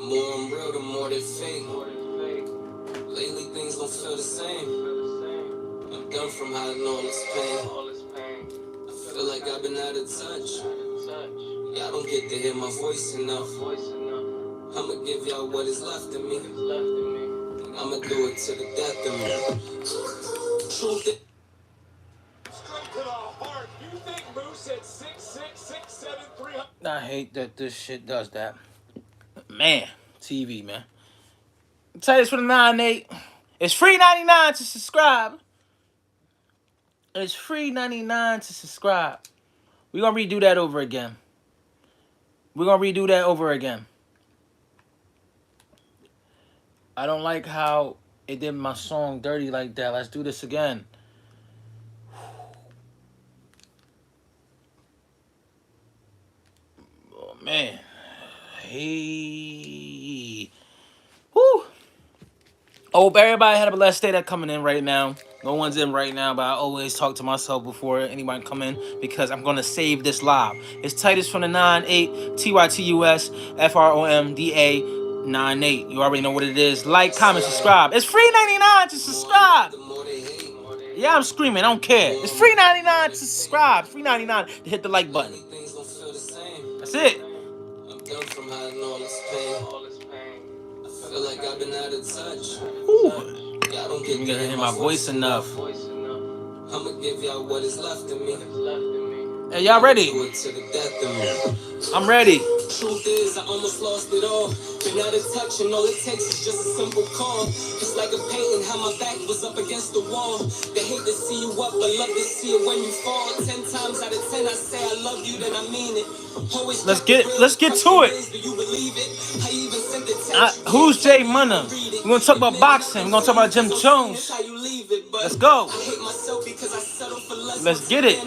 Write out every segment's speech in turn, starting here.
more I'm real, the more they fake. Lately things don't feel the same. I'm done from hiding all this pain. I feel like I've been out of touch. Y'all don't get to hear my voice enough. I'ma give y'all what is left of me. I'ma do it to the death of me. Truth is. Straight to the heart. You think Moose at 6'6", 6'7", 300? I hate that this shit does that. Man, TV, man. Tell you this for the 9-8. It's free 99 to subscribe. It's free 99 to subscribe. We're gonna redo that over again. I don't like how it did my song dirty like that. Let's do this again. Oh, man. Hey. Woo. I hope everybody had a blessed day that coming in right now. No one's in right now, but I always talk to myself before anybody come in because I'm going to save this live. It's Titus from the 9-8, TYTUS, FROMDA 98. You already know what it is. Like, comment, subscribe. It's free 99 to subscribe. Yeah, I'm screaming. I don't care. It's free 99 to subscribe. Free 99 to hit the like button. That's it. I'm done from hiding all this pain. I feel like I've been out of touch. Ooh. Y'all don't get You gonna hear my voice enough. I'ma give y'all what is left of me. Hey, y'all ready? Do it to the death of me. I'm ready. Truth is, I almost lost it all. Been out of touch, and all it takes is just a simple call. It's like a painting, how my back was up against the wall. They hate to see you up, but love to see it when you fall. 10 times out of 10, I say I love you, then I mean it. Let's get to it. Who's Jay MUNNA? We're gonna talk about boxing. We're gonna talk about Jim Jones. Let's go. Let's get it.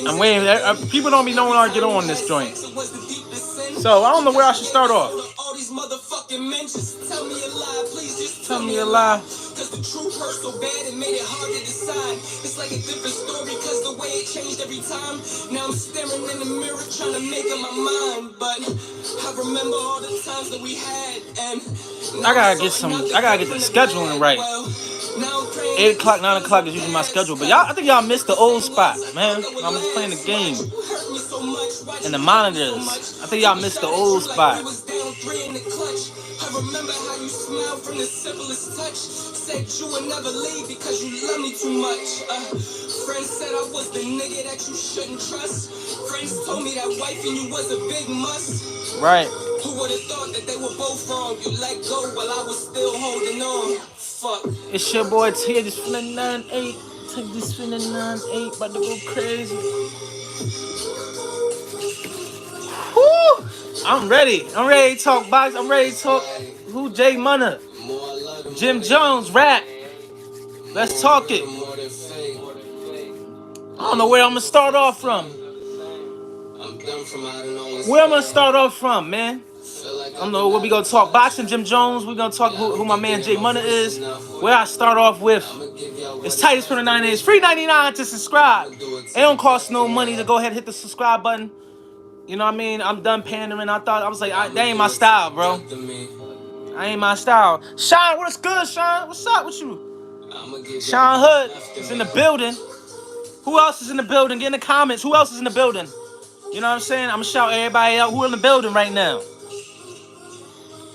I'm waiting. People don't be knowing how to get on this joint. So I don't know where I should start off. Tell me a lie. Cause the truth hurt so bad it made it hard to decide. It's like a different story cause the way it changed every time. Now I'm staring in the mirror trying to make up my mind. But I remember all the times that we had. And I gotta get the scheduling right. 8 o'clock, 9 o'clock is usually my schedule. But I think y'all missed the old spot, man. I'm just playing the game. And the monitors. I think y'all missed the old spot. I remember how you smiled from the simplest touch. Said you would never leave because you love me too much. Friends said I was the nigga that you shouldn't trust. Friends told me that wifing you was a big must. Right. Who would have thought that they were both wrong? You let go while I was still holding on. Fuck. It's your boy T. Just from the 9-8. Take this from the 9-8. About to go crazy. Woo! I'm ready to talk box. I'm ready to talk who Jay MUNNA. Jim Jones, rap. Let's talk it. I don't know where I'm gonna start off from. Where I'm gonna start off from, man? I don't know what we gonna talk. Boxing, Jim Jones. We gonna talk who my man Jay MUNNA is. Where I start off with. It's Titus from the 9-8. It's free 99 to subscribe. It don't cost no money to go ahead and hit the subscribe button. You know what I mean? I'm done pandering. I was like, that ain't my style, bro. I ain't my style. Sean, what's good, Sean? What's up with you? Sean Hood is in the building. Who else is in the building? Get in the comments. Who else is in the building? You know what I'm saying? I'm gonna shout everybody out who in the building right now.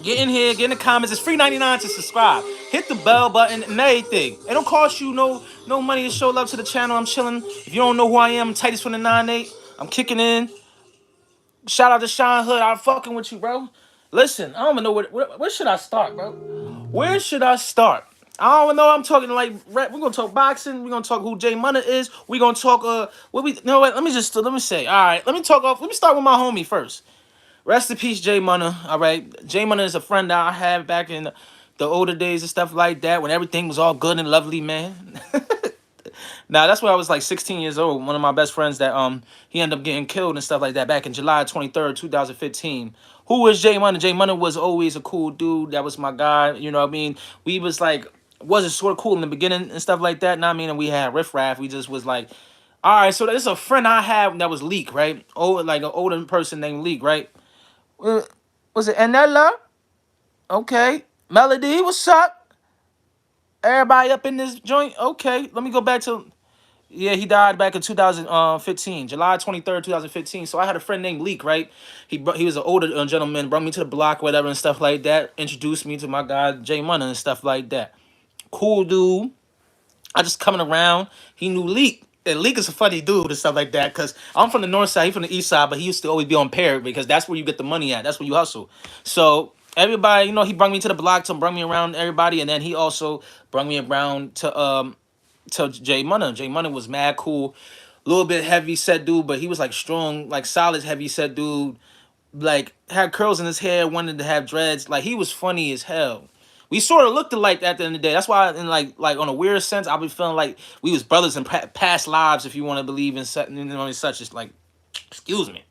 Get in here, get in the comments. It's free 99 to subscribe. Hit the bell button and everything. It don't cost you no money to show love to the channel. I'm chilling. If you don't know who I am, I'm Titus from the 9-8. I'm kicking in. Shout out to Sean Hood. I'm fucking with you, bro. Listen, I don't even know where should I start, bro? Where should I start? I don't even know. I'm talking like we're gonna talk boxing. We're gonna talk who Jay MUNNA is. We're gonna talk what we. No, wait. Let me say. All right. Let me start with my homie first. Rest in peace, Jay MUNNA. All right. Jay MUNNA is a friend that I had back in the older days and stuff like that when everything was all good and lovely, man. Now, that's when I was like 16 years old. One of my best friends that he ended up getting killed and stuff like that back in July 23rd, 2015. Who was Jay MUNNA? Jay MUNNA was always a cool dude. That was my guy. You know what I mean? We was like, wasn't sort of cool in the beginning and stuff like that. Now, I mean, and we had riffraff. We just was like, all right, so there's a friend I have that was Leak, right? Oh, like an older person named Leak, right? Was it Anella? Okay. Melody, what's up? Everybody up in this joint? Okay. Let me go back to. Yeah, he died back in 2015, July 23rd, 2015. So I had a friend named Leak, right? He was an older gentleman, brought me to the block, whatever, and stuff like that. Introduced me to my guy Jay Munna and stuff like that. Cool dude. I just coming around. He knew Leak. And Leak is a funny dude and stuff like that. Cause I'm from the north side, he from the east side, but he used to always be on Perry because that's where you get the money at. That's where you hustle. So everybody, he brought me to the block to bring me around everybody, and then he also brought me around to Jay Munna. Jay Munna was mad cool, a little bit heavy set dude, but he was like strong, like solid heavy set dude. Like had curls in his hair, wanted to have dreads. Like he was funny as hell. We sort of looked alike at the end of the day. That's why, in like on a weird sense, I be feeling like we was brothers in past lives, if you want to believe in such, such as like, excuse me,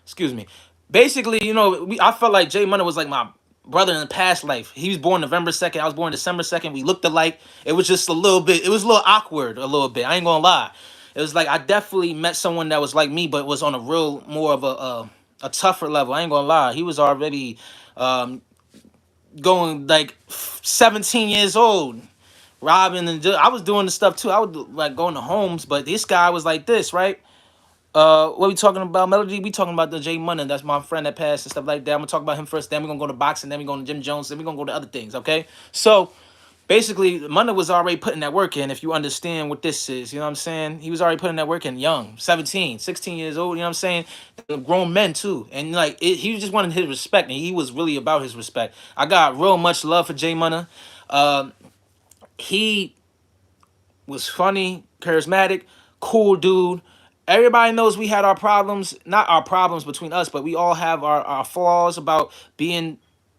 excuse me. Basically, I felt like Jay Munna was like my brother in the past life. He was born November 2nd. I was born December 2nd. We looked alike. It was just a little bit. It was a little awkward, a little bit. I ain't gonna lie. It was like I definitely met someone that was like me, but was on a real more of a tougher level. I ain't gonna lie. He was already um, going like 17 years old, robbing and I was doing the stuff too. I was like going to homes, but this guy was like this, right? What we talking about, Melody? We talking about the Jay Munna. That's my friend that passed and stuff like that. I'm gonna talk about him first. Then we're gonna go to boxing. Then we're going to Jim Jones. Then we're gonna go to other things. Okay. So basically, Munna was already putting that work in. If you understand what this is, you know what I'm saying? He was already putting that work in young, 17, 16 years old. You know what I'm saying? Grown men too, and like he just wanted his respect, and he was really about his respect. I got real much love for Jay Munna. He was funny, charismatic, cool dude. Everybody knows we had our problems, not our problems between us, but we all have our flaws about being,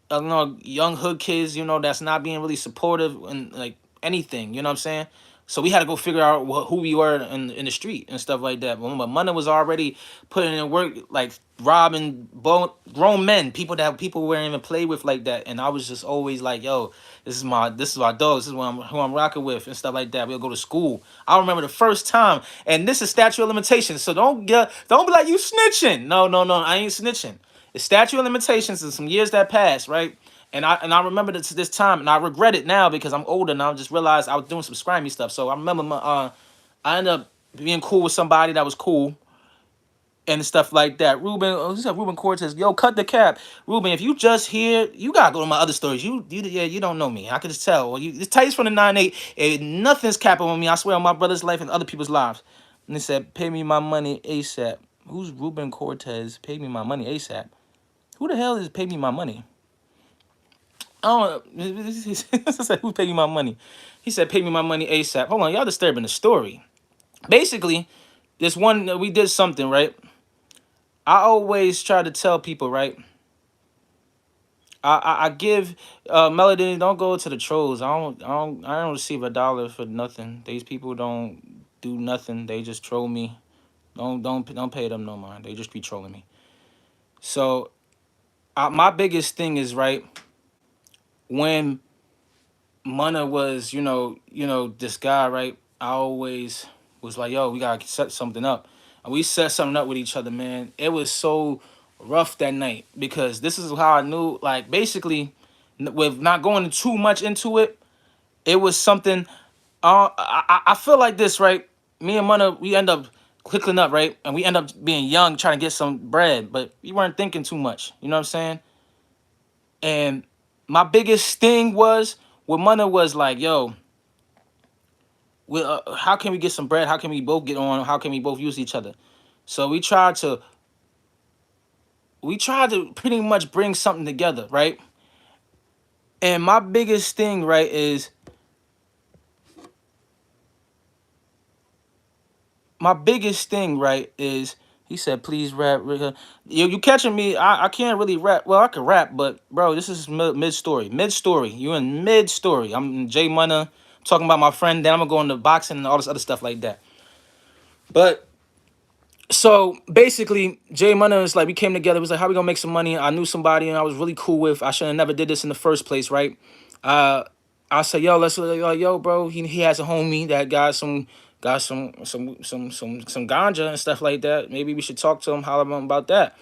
young hood kids, that's not being really supportive and like anything, you know what I'm saying? So we had to go figure out who we were in the street and stuff like that. But Munna was already putting in work, like robbing grown men, people that people weren't even play with like that. And I was just always like, yo, this is my dog. This is who I'm rocking with and stuff like that. We'll go to school. I remember the first time, and this is statute of limitations. So don't be like you snitching. No, no, no. I ain't snitching. It's statute of limitations and some years that passed, right? And I remember this time, and I regret it now because I'm older and I just realized I was doing some scrimey stuff. So I remember I ended up being cool with somebody that was cool and stuff like that. Ruben Cortez, yo, cut the cap. Ruben, if you just here, you gotta go to my other stories. You don't know me. I could just tell. Well, the Titans from the 9-8, nothing's capping on me. I swear on my brother's life and other people's lives. And they said, pay me my money ASAP. Who's Ruben Cortez? Pay me my money ASAP. Who the hell is pay me my money? I don't know. He said, who paid me my money? He said, pay me my money ASAP. Hold on, y'all disturbing the story. Basically, this one, we did something, right? I always try to tell people, right? I give Melody, don't go to the trolls. I don't receive $1 for nothing. These people don't do nothing. They just troll me. Don't pay them no mind. They just be trolling me. So my biggest thing is, right, when Munna was, this guy, right? I always was like, yo, we gotta set something up. And we set something up with each other, man. It was so rough that night because this is how I knew, like, basically, with not going too much into it, it was something. I feel like this, right? Me and Munna, we end up clicking up, right? And we end up being young, trying to get some bread, but we weren't thinking too much. You know what I'm saying? And my biggest thing was with Munna was like, yo, how can we get some bread? How can we both get on? How can we both use each other? So we tried to pretty much bring something together, right? And my biggest thing, right, is he said, please rap. You catching me? I can't really rap. Well, I can rap, but bro, this is mid story. Mid story. You in mid story. I'm Jay Munna. Talking about my friend. Then I'm gonna go into boxing and all this other stuff like that. But so basically, Jay Munna is like, we came together. It was like, how we gonna make some money? I knew somebody and I was really cool with. I should have never did this in the first place, right? Uh, I said, yo, let's yo, bro. He has a homie that got some ganja and stuff like that. Maybe we should talk to him, holler at him about that.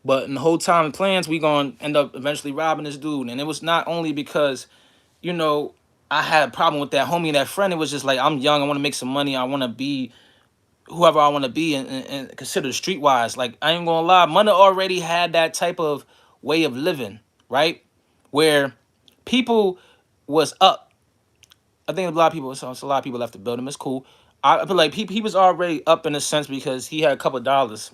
But in the whole time plans, we gonna end up eventually robbing this dude. And it was not only because, you know, I had a problem with that homie and that friend. It was just like I'm young. I want to make some money. I want to be whoever I want to be and consider streetwise. Like I ain't gonna lie, Munna already had that type of way of living, right? Where people was up. I think a lot of people. So a lot of people left the building. It's cool. I feel like he was already up in a sense because he had a couple of dollars.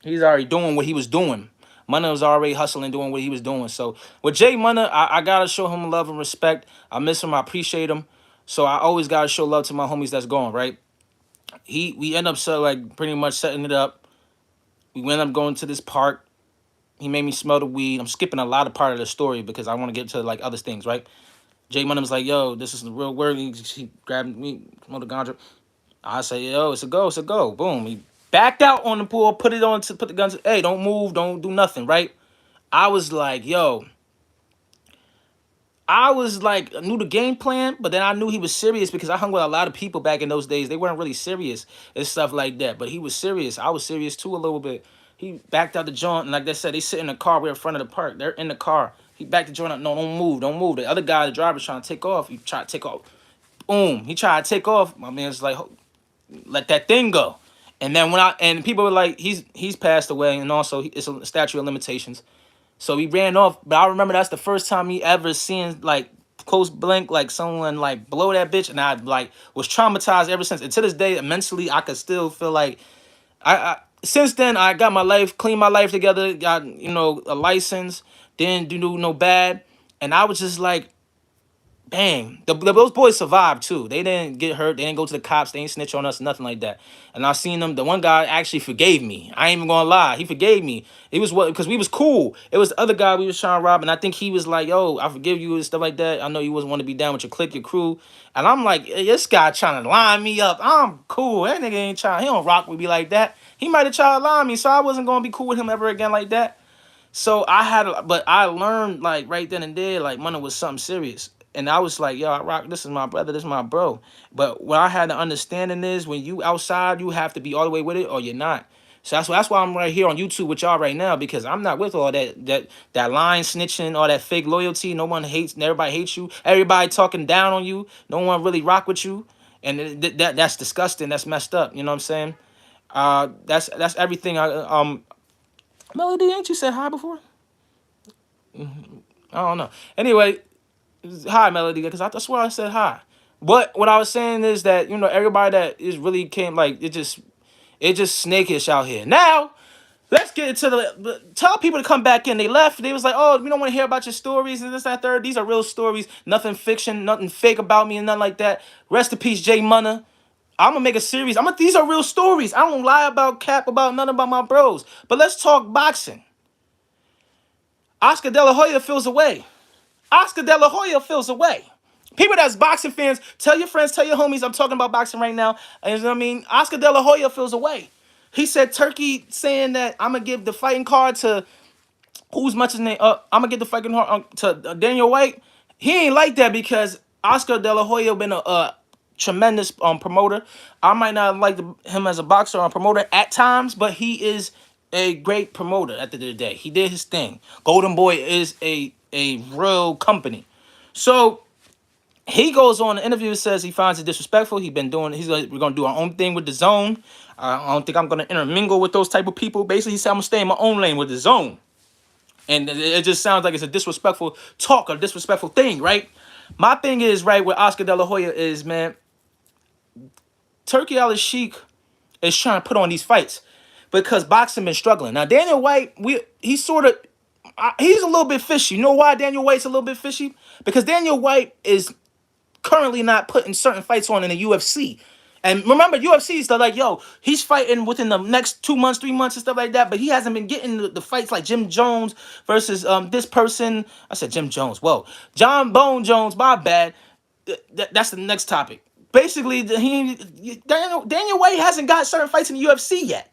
He's already doing what he was doing. Munna was already hustling, doing what he was doing. So with Jay Munna, I gotta show him love and respect. I miss him. I appreciate him. So I always gotta show love to my homies that's gone. Right. We end up like pretty much setting it up. We went up going to this park. He made me smell the weed. I'm skipping a lot of part of the story because I want to get to like other things, right? Jay Munna was like, "Yo, this is the real word." He grabbed me, smelled the ganja. I say, "Yo, it's a go, it's a go." Boom. He backed out on the pool, put it on to put the guns. Hey, don't move, don't do nothing, right? I was like, "Yo." I was like, I knew the game plan, but then I knew he was serious because I hung with a lot of people back in those days. They weren't really serious and stuff like that, but he was serious. I was serious too a little bit. He backed out the joint, and like they said, they sit in the car. We're in front of the park. They're in the car. He backed the joint up. No, don't move, don't move. The other guy, the driver's trying to take off. He tried to take off. Boom. He tried to take off. My man's like, let that thing go. And then and people were like, he's passed away, and also it's a statute of limitations. So he ran off, but I remember that's the first time he ever seen like close blank like someone like blow that bitch, and I like was traumatized ever since. And to this day, mentally, I could still feel like I since then I got my life, cleaned my life together, got a license, didn't do no bad, and I was just like, dang, those boys survived too. They didn't get hurt. They didn't go to the cops. They ain't snitch on us. Nothing like that. And I seen them. The one guy actually forgave me. I ain't even gonna lie. He forgave me. It was what because we was cool. It was the other guy we was trying to rob, and I think he was like, "Yo, I forgive you" and stuff like that. I know you wasn't want to be down with your clique, your crew, and I'm like, this guy trying to line me up. I'm cool. That nigga ain't trying. He don't rock with me like that. He might have tried to line me, so I wasn't gonna be cool with him ever again like that. So but I learned like right then and there, like Munna was something serious. And I was like, yo, I rock, this is my brother, this is my bro. But what I had to understanding is when you outside, you have to be all the way with it or you're not. So that's why I'm right here on YouTube with y'all right now, because I'm not with all that lying, snitching, all that fake loyalty. No one hates, everybody hates you. Everybody talking down on you. No one really rock with you. And that's disgusting. That's messed up. You know what I'm saying? That's everything. Melody, ain't you said hi before? I don't know. Anyway, hi Melody, because I swear I said hi. But what I was saying is that everybody that is really came like it just snakish out here. Now let's get into tell people to come back in. They left. They was like, oh, we don't want to hear about your stories and this that third. These are real stories. Nothing fiction. Nothing fake about me and nothing like that. Rest in peace, Jay Munna. I'm gonna make a series. These are real stories. I don't lie about cap about nothing about my bros. But let's talk boxing. Oscar De La Hoya feels away. Oscar De La Hoya feels away. People that's boxing fans, tell your friends, tell your homies, I'm talking about boxing right now. And you know what I mean? Oscar De La Hoya feels away. He said Turkey saying that I'm going to give the fighting card to, who's much his name? I'm going to give the fighting card to Daniel White. He ain't like that because Oscar De La Hoya been a tremendous promoter. I might not like him as a boxer or promoter at times, but he is a great promoter at the end of the day. He did his thing. Golden Boy is a real company. So he goes on the interview and says he finds it disrespectful. We're gonna do our own thing with the zone. I don't think I'm gonna intermingle with those type of people. Basically, he said I'm gonna stay in my own lane with the zone. And it just sounds like it's a disrespectful talk or disrespectful thing, right? My thing is, right, with Oscar De La Hoya is, man, Turkey Al Sheikh is trying to put on these fights because boxing been struggling. Now, Daniel White, he's he's a little bit fishy. You know why Daniel White's a little bit fishy? Because Daniel White is currently not putting certain fights on in the UFC. And remember, UFC is like, yo, he's fighting within the next 2 months, 3 months, and stuff like that. But he hasn't been getting the fights like Jim Jones versus this person. I said Jim Jones. Whoa, John Bone Jones. My bad. That's the next topic. Basically, Daniel White hasn't got certain fights in the UFC yet.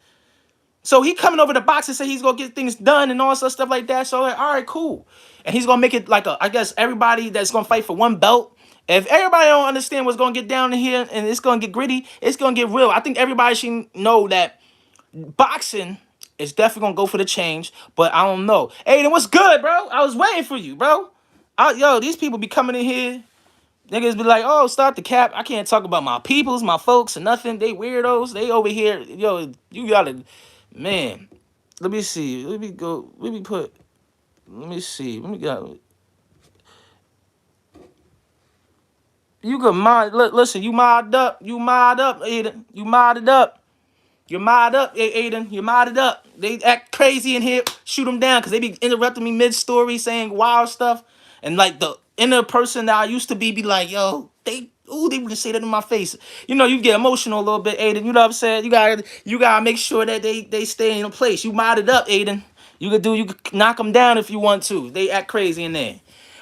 So he coming over to box and say he's gonna get things done and all that stuff like that. So like, all right, cool. And he's gonna make it like I guess everybody that's gonna fight for one belt. If everybody don't understand what's gonna get down in here and it's gonna get gritty, it's gonna get real. I think everybody should know that boxing It's definitely gonna go for the change, but I don't know. Aiden, what's good, bro? I was waiting for you, bro. Yo, these people be coming in here. Niggas be like, oh, start the cap. I can't talk about my peoples, my folks, or nothing. They weirdos. They over here. Yo, you gotta, man. Let me see. Let me go. Let me put. Let me see. Let me go. You can mod. Listen, you mod up. You mod up, Aiden. You modded up. You're mod up, Aiden. You're modded up. They act crazy in here. Shoot them down because they be interrupting me mid-story saying wild stuff. And like the inner person that I used to be like, yo, they would say that in my face. You know, you get emotional a little bit, Aiden. You know what I'm saying? You gotta make sure that they stay in a place. You modded up, Aiden. You could knock them down if you want to. They act crazy in there.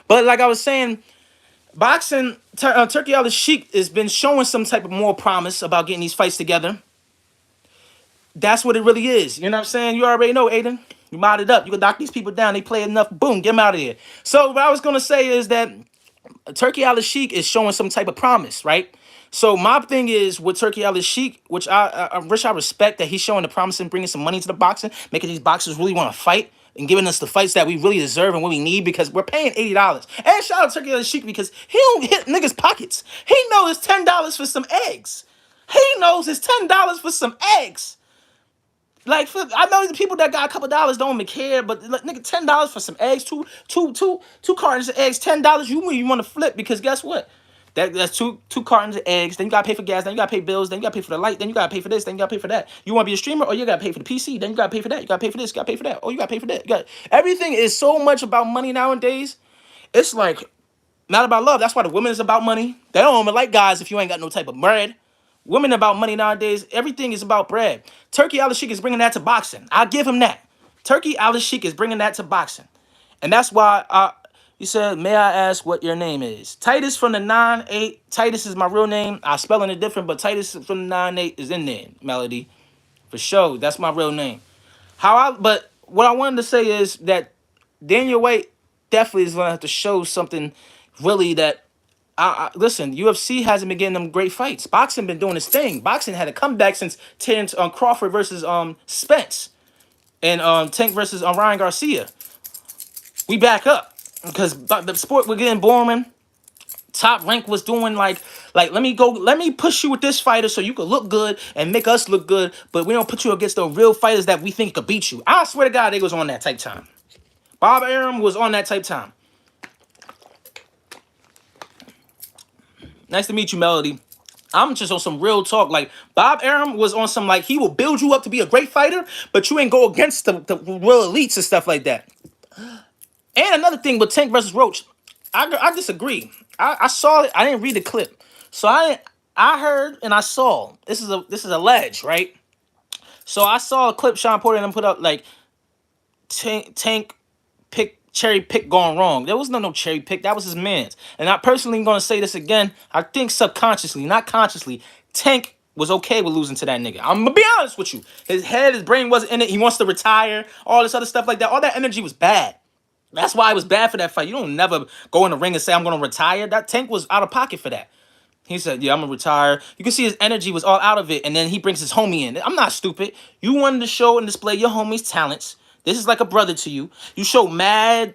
But like I was saying, boxing, Turkey Al Sheik has been showing some type of more promise about getting these fights together. That's what it really is. You know what I'm saying? You already know, Aiden. You modded up. You can knock these people down. They play enough. Boom, get them out of here. So what I was gonna say is that Turkey Al Sheik is showing some type of promise, right? So my thing is with Turkey Al Sheik, which I respect that he's showing the promise and bringing some money to the boxing, making these boxers really want to fight and giving us the fights that we really deserve and what we need because we're paying $80. And shout out to Turkey Al Sheik because he don't hit niggas' pockets. He knows it's $10 for some eggs. He knows it's $10 for some eggs. Like I know the people that got a couple dollars don't even care, but like, nigga, $10 for some eggs, two cartons of eggs, $10. You want to flip because guess what? That's two cartons of eggs. Then you gotta pay for gas. Then you gotta pay bills. Then you gotta pay for the light. Then you gotta pay for this. Then you gotta pay for that. You want to be a streamer? Or you gotta pay for the PC. Then you gotta pay for that. You gotta pay for this. You gotta pay for that. Oh, you gotta pay for that. Everything is so much about money nowadays. It's like not about love. That's why the women is about money. They don't even like guys if you ain't got no type of bread. Women about money nowadays. Everything is about bread. Turkey Al Sheik is bringing that to boxing. I'll give him that. Turkey Al Sheik is bringing that to boxing. And that's why he said, may I ask what your name is? Titus from the 9-8. Titus is my real name. I spelling it different, but Titus from the 9-8 is in there, Melody. For sure. That's my real name. But what I wanted to say is that Daniel White definitely is gonna have to show something really that listen, UFC hasn't been getting them great fights. Boxing been doing its thing. Boxing had a comeback since Terrence Crawford versus Spence and Tank versus Ryan Garcia. We back up because the sport was getting boring. Top Rank was doing like let me push you with this fighter so you could look good and make us look good, but we don't put you against the real fighters that we think could beat you. I swear to God, they was on that type time. Bob Arum was on that type time. Nice to meet you, Melody. I'm just on some real talk. Like, Bob Arum was on some, like, he will build you up to be a great fighter, but you ain't go against the real elites and stuff like that. And another thing with Tank versus Roach, I disagree. I saw it. I didn't read the clip. So I heard and I saw. This is alleged, right? So I saw a clip Sean Porter and them put up, like, Tank cherry pick gone wrong. There was no cherry pick. That was his man's. And I personally going to say this again. I think subconsciously, not consciously, Tank was okay with losing to that nigga. I'm going to be honest with you. His brain wasn't in it. He wants to retire. All this other stuff like that. All that energy was bad. That's why it was bad for that fight. You don't never go in the ring and say, I'm going to retire. That Tank was out of pocket for that. He said, yeah, I'm going to retire. You can see his energy was all out of it. And then he brings his homie in. I'm not stupid. You wanted to show and display your homie's talents. This is like a brother to you. You show mad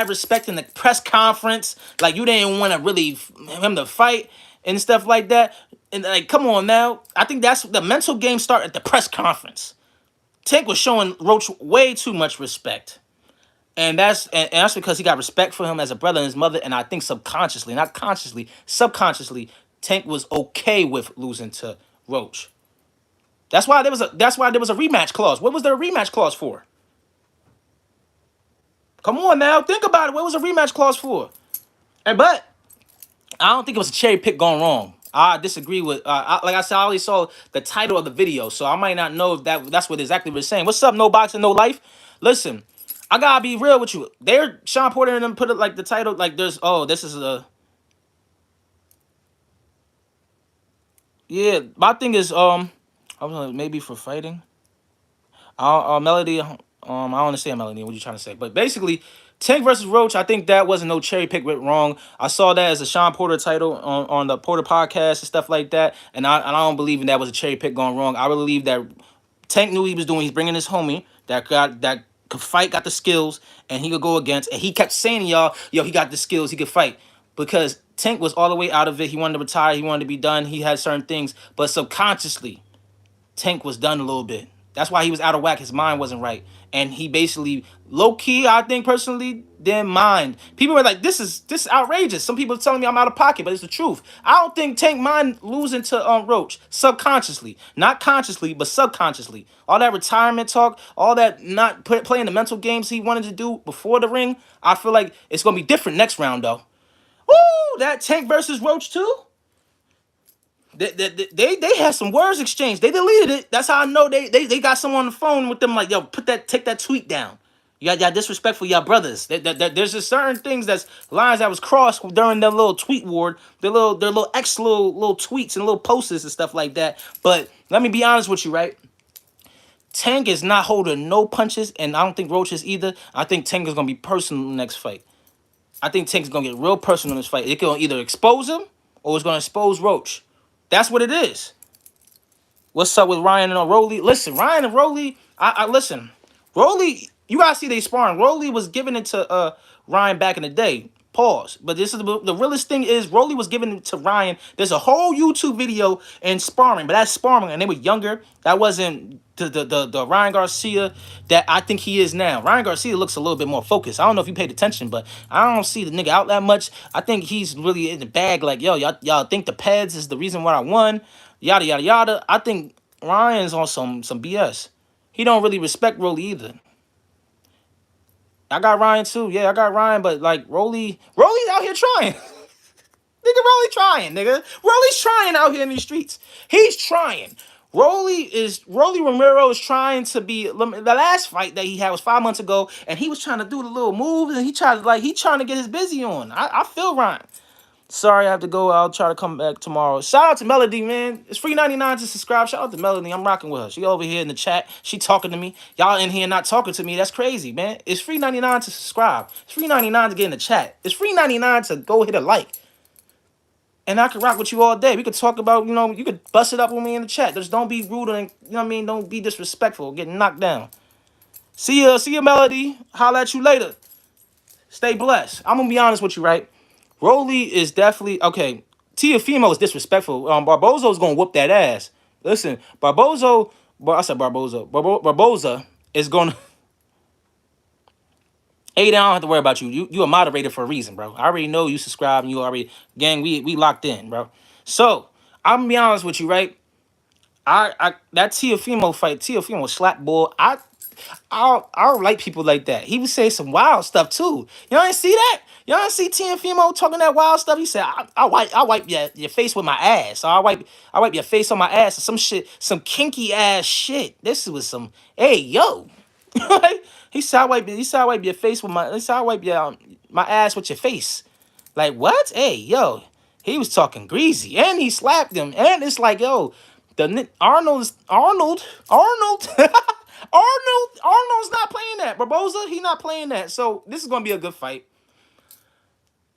respect in the press conference. Like, you didn't want to really him to fight and stuff like that. And, like, come on now. I think that's the mental game start at the press conference. Tank was showing Roach way too much respect. And that's because he got respect for him as a brother and his mother. And I think subconsciously, not consciously, subconsciously, Tank was okay with losing to Roach. That's why there was a rematch clause. What was there a rematch clause for? Come on now, think about it. What was a rematch clause for? But I don't think it was a cherry pick gone wrong. I disagree with. Like I said, I only saw the title of the video, so I might not know if that's what exactly we're saying. What's up, no boxing, no life? Listen, I gotta be real with you. There, Sean Porter and them put it like the title, like this is a. Yeah, my thing is I was like, maybe for fighting. Melody, I don't understand Melody. What you trying to say? But basically, Tank versus Roach, I think that wasn't no cherry pick went wrong. I saw that as a Sean Porter title on the Porter podcast and stuff like that, and I don't believe in that was a cherry pick going wrong. I believe that Tank knew what he was doing. He's bringing his homie that could fight, got the skills, and he could go against. And he kept saying, y'all, yo, he got the skills, he could fight. Because Tank was all the way out of it. He wanted to retire. He wanted to be done. He had certain things, but subconsciously, Tank was done a little bit. That's why he was out of whack. His mind wasn't right. And he basically, low key, I think personally, didn't mind. People were like, this is outrageous. Some people are telling me I'm out of pocket, but it's the truth. I don't think Tank mind losing to Roach subconsciously. Not consciously, but subconsciously. All that retirement talk, all that not playing the mental games he wanted to do before the ring, I feel like it's going to be different next round, though. Woo! That Tank versus Roach, too? They had some words exchanged. They deleted it. That's how I know they got someone on the phone with them like, yo, take that tweet down. Y'all disrespectful, y'all brothers. There's just certain things that's lines that was crossed during their little tweet war, their little little tweets and little posts and stuff like that. But let me be honest with you, right? Tank is not holding no punches, and I don't think Roach is either. I think Tank is gonna be personal in the next fight. I think Tank's gonna get real personal in this fight. It can either expose him or it's gonna expose Roach. That's what it is. What's up with Ryan and Rolly? Listen, Ryan and Rolly, I listen. Rolly, you gotta see they sparring. Rolly was giving it to Ryan back in the day. Pause. But this is the realest thing is Rolly was giving it to Ryan. There's a whole YouTube video in sparring, but that's sparring, and they were younger. That wasn't the Ryan Garcia that I think he is now. Ryan Garcia looks a little bit more focused. I don't know if you paid attention, but I don't see the nigga out that much. I think he's really in the bag. Like, yo, y'all think the Peds is the reason why I won? Yada yada yada. I think Ryan's on some BS. He don't really respect Rolly either. I got Ryan too. Yeah, I got Ryan, but like Rolly's out here trying. Nigga, Rolly's trying out here in these streets. He's trying. Rolly Romero is trying to be the last fight that he had was 5 months ago, and he was trying to do the little moves and he trying to get his busy on. I feel Ryan. Sorry, I have to go. I'll try to come back tomorrow. Shout out to Melody, man. It's free 99 to subscribe. Shout out to Melody. I'm rocking with her. She over here in the chat. She talking to me. Y'all in here not talking to me. That's crazy, man. It's free 99 to subscribe. It's free 99 to get in the chat. It's free 99 to go hit a like. And I could rock with you all day. We could talk about, you could bust it up with me in the chat. Just don't be rude and, you know what I mean? Don't be disrespectful. Getting knocked down. See ya, Melody. Holla at you later. Stay blessed. I'm gonna be honest with you, right? Rolly is definitely okay. Tiafimo is disrespectful. Barboza's gonna whoop that ass. Listen, I said Barboza. Barboza is gonna. Hey, I don't have to worry about you. You a moderator for a reason, bro. I already know you subscribe and you already gang. We locked in, bro. So I'm gonna be honest with you, right? I that Tiafimo fight, Tiafimo slap bull. I don't like people like that. He would say some wild stuff too. Y'all ain't see that? Y'all ain't see Tiafimo talking that wild stuff? He said, I wipe your face with my ass. Or I wipe your face on my ass or some shit, some kinky ass shit. This was some, hey, yo. He said, I wipe your face with my, he said, I wipe my ass with your face. Like, what? Hey, yo. He was talking greasy. And he slapped him. And it's like, yo, Arnold. Arnold's not playing that. Barboza, he not playing that. So this is gonna be a good fight.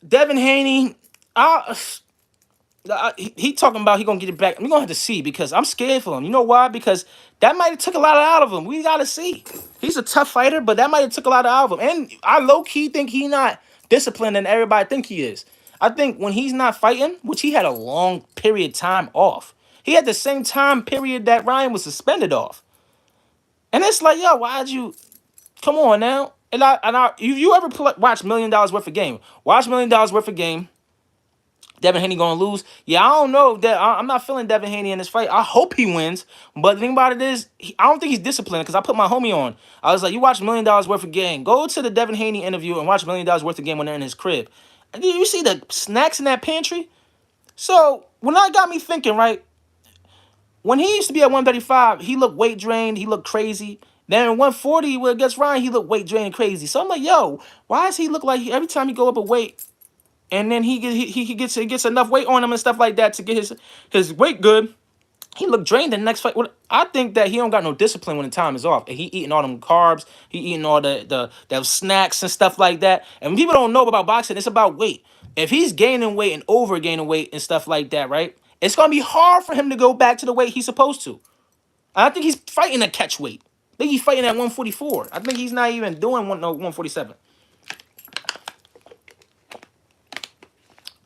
Devin Haney, he talking about he gonna get it back. We're gonna have to see because I'm scared for him. You know why? Because that might have took a lot out of him. We gotta see. He's a tough fighter, but that might have took a lot out of him. And I low key think he not disciplined and everybody think he is. I think when he's not fighting, which he had a long period time off. He had the same time period that Ryan was suspended off. And it's like, yo, why'd you come on now? And if you ever watch $1 million worth of game, watch $1 million worth of game. Devin Haney gonna lose. Yeah, I don't know that. I'm not feeling Devin Haney in this fight. I hope he wins. But the thing about it is, I don't think he's disciplined because I put my homie on. I was like, you watch $1 million worth of game. Go to the Devin Haney interview and watch $1 million worth of game when they're in his crib. And you see the snacks in that pantry? So when that got me thinking, right? When he used to be at 135, he looked weight drained. He looked crazy. Then in 140, against Ryan, he looked weight drained and crazy. So I'm like, yo, why does he look like every time he go up a weight, and then he gets enough weight on him and stuff like that to get his weight good, he looked drained in the next fight. I think that he don't got no discipline when the time is off. And he eating all them carbs. He eating all the snacks and stuff like that. And when people don't know about boxing, it's about weight. If he's gaining weight and over gaining weight and stuff like that, right? It's going to be hard for him to go back to the weight he's supposed to. I think he's fighting at catch weight. I think he's fighting at 144. I think he's not even doing 147.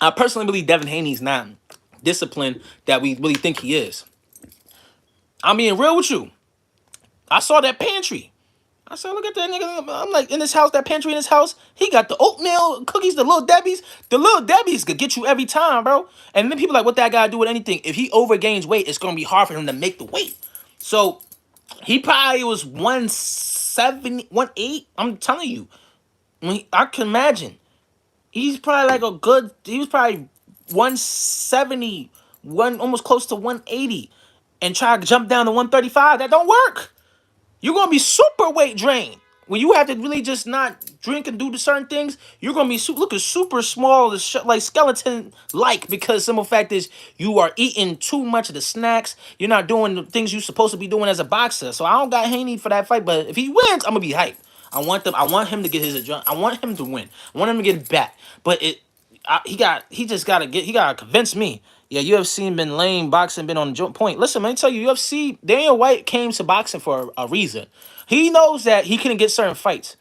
I personally believe Devin Haney's not disciplined that we really think he is. I'm being real with you. I saw that pantry. I said, look at that nigga. I'm like, in this house, that pantry in his house, he got the oatmeal cookies, the little Debbie's. The little Debbie's could get you every time, bro. And then people like, what that guy do with anything? If he overgains weight, it's going to be hard for him to make the weight. So he probably was 170, 180. I'm telling you. I can imagine. He's probably like he was probably 170, almost close to 180. And try to jump down to 135. That don't work. You're gonna be super weight drained when you have to really just not drink and do the certain things. You're gonna be looking super small, like skeleton like, because simple fact is you are eating too much of the snacks. You're not doing the things you're supposed to be doing as a boxer. So I don't got Haney for that fight, but if he wins, I'm gonna be hyped. I want him to get his adjust. I want him to win. I want him to get it back. But he gotta convince me. Yeah, UFC been lame, boxing been on the point. Listen, let me tell you, UFC, Daniel White came to boxing for a reason. He knows that he couldn't get certain fights.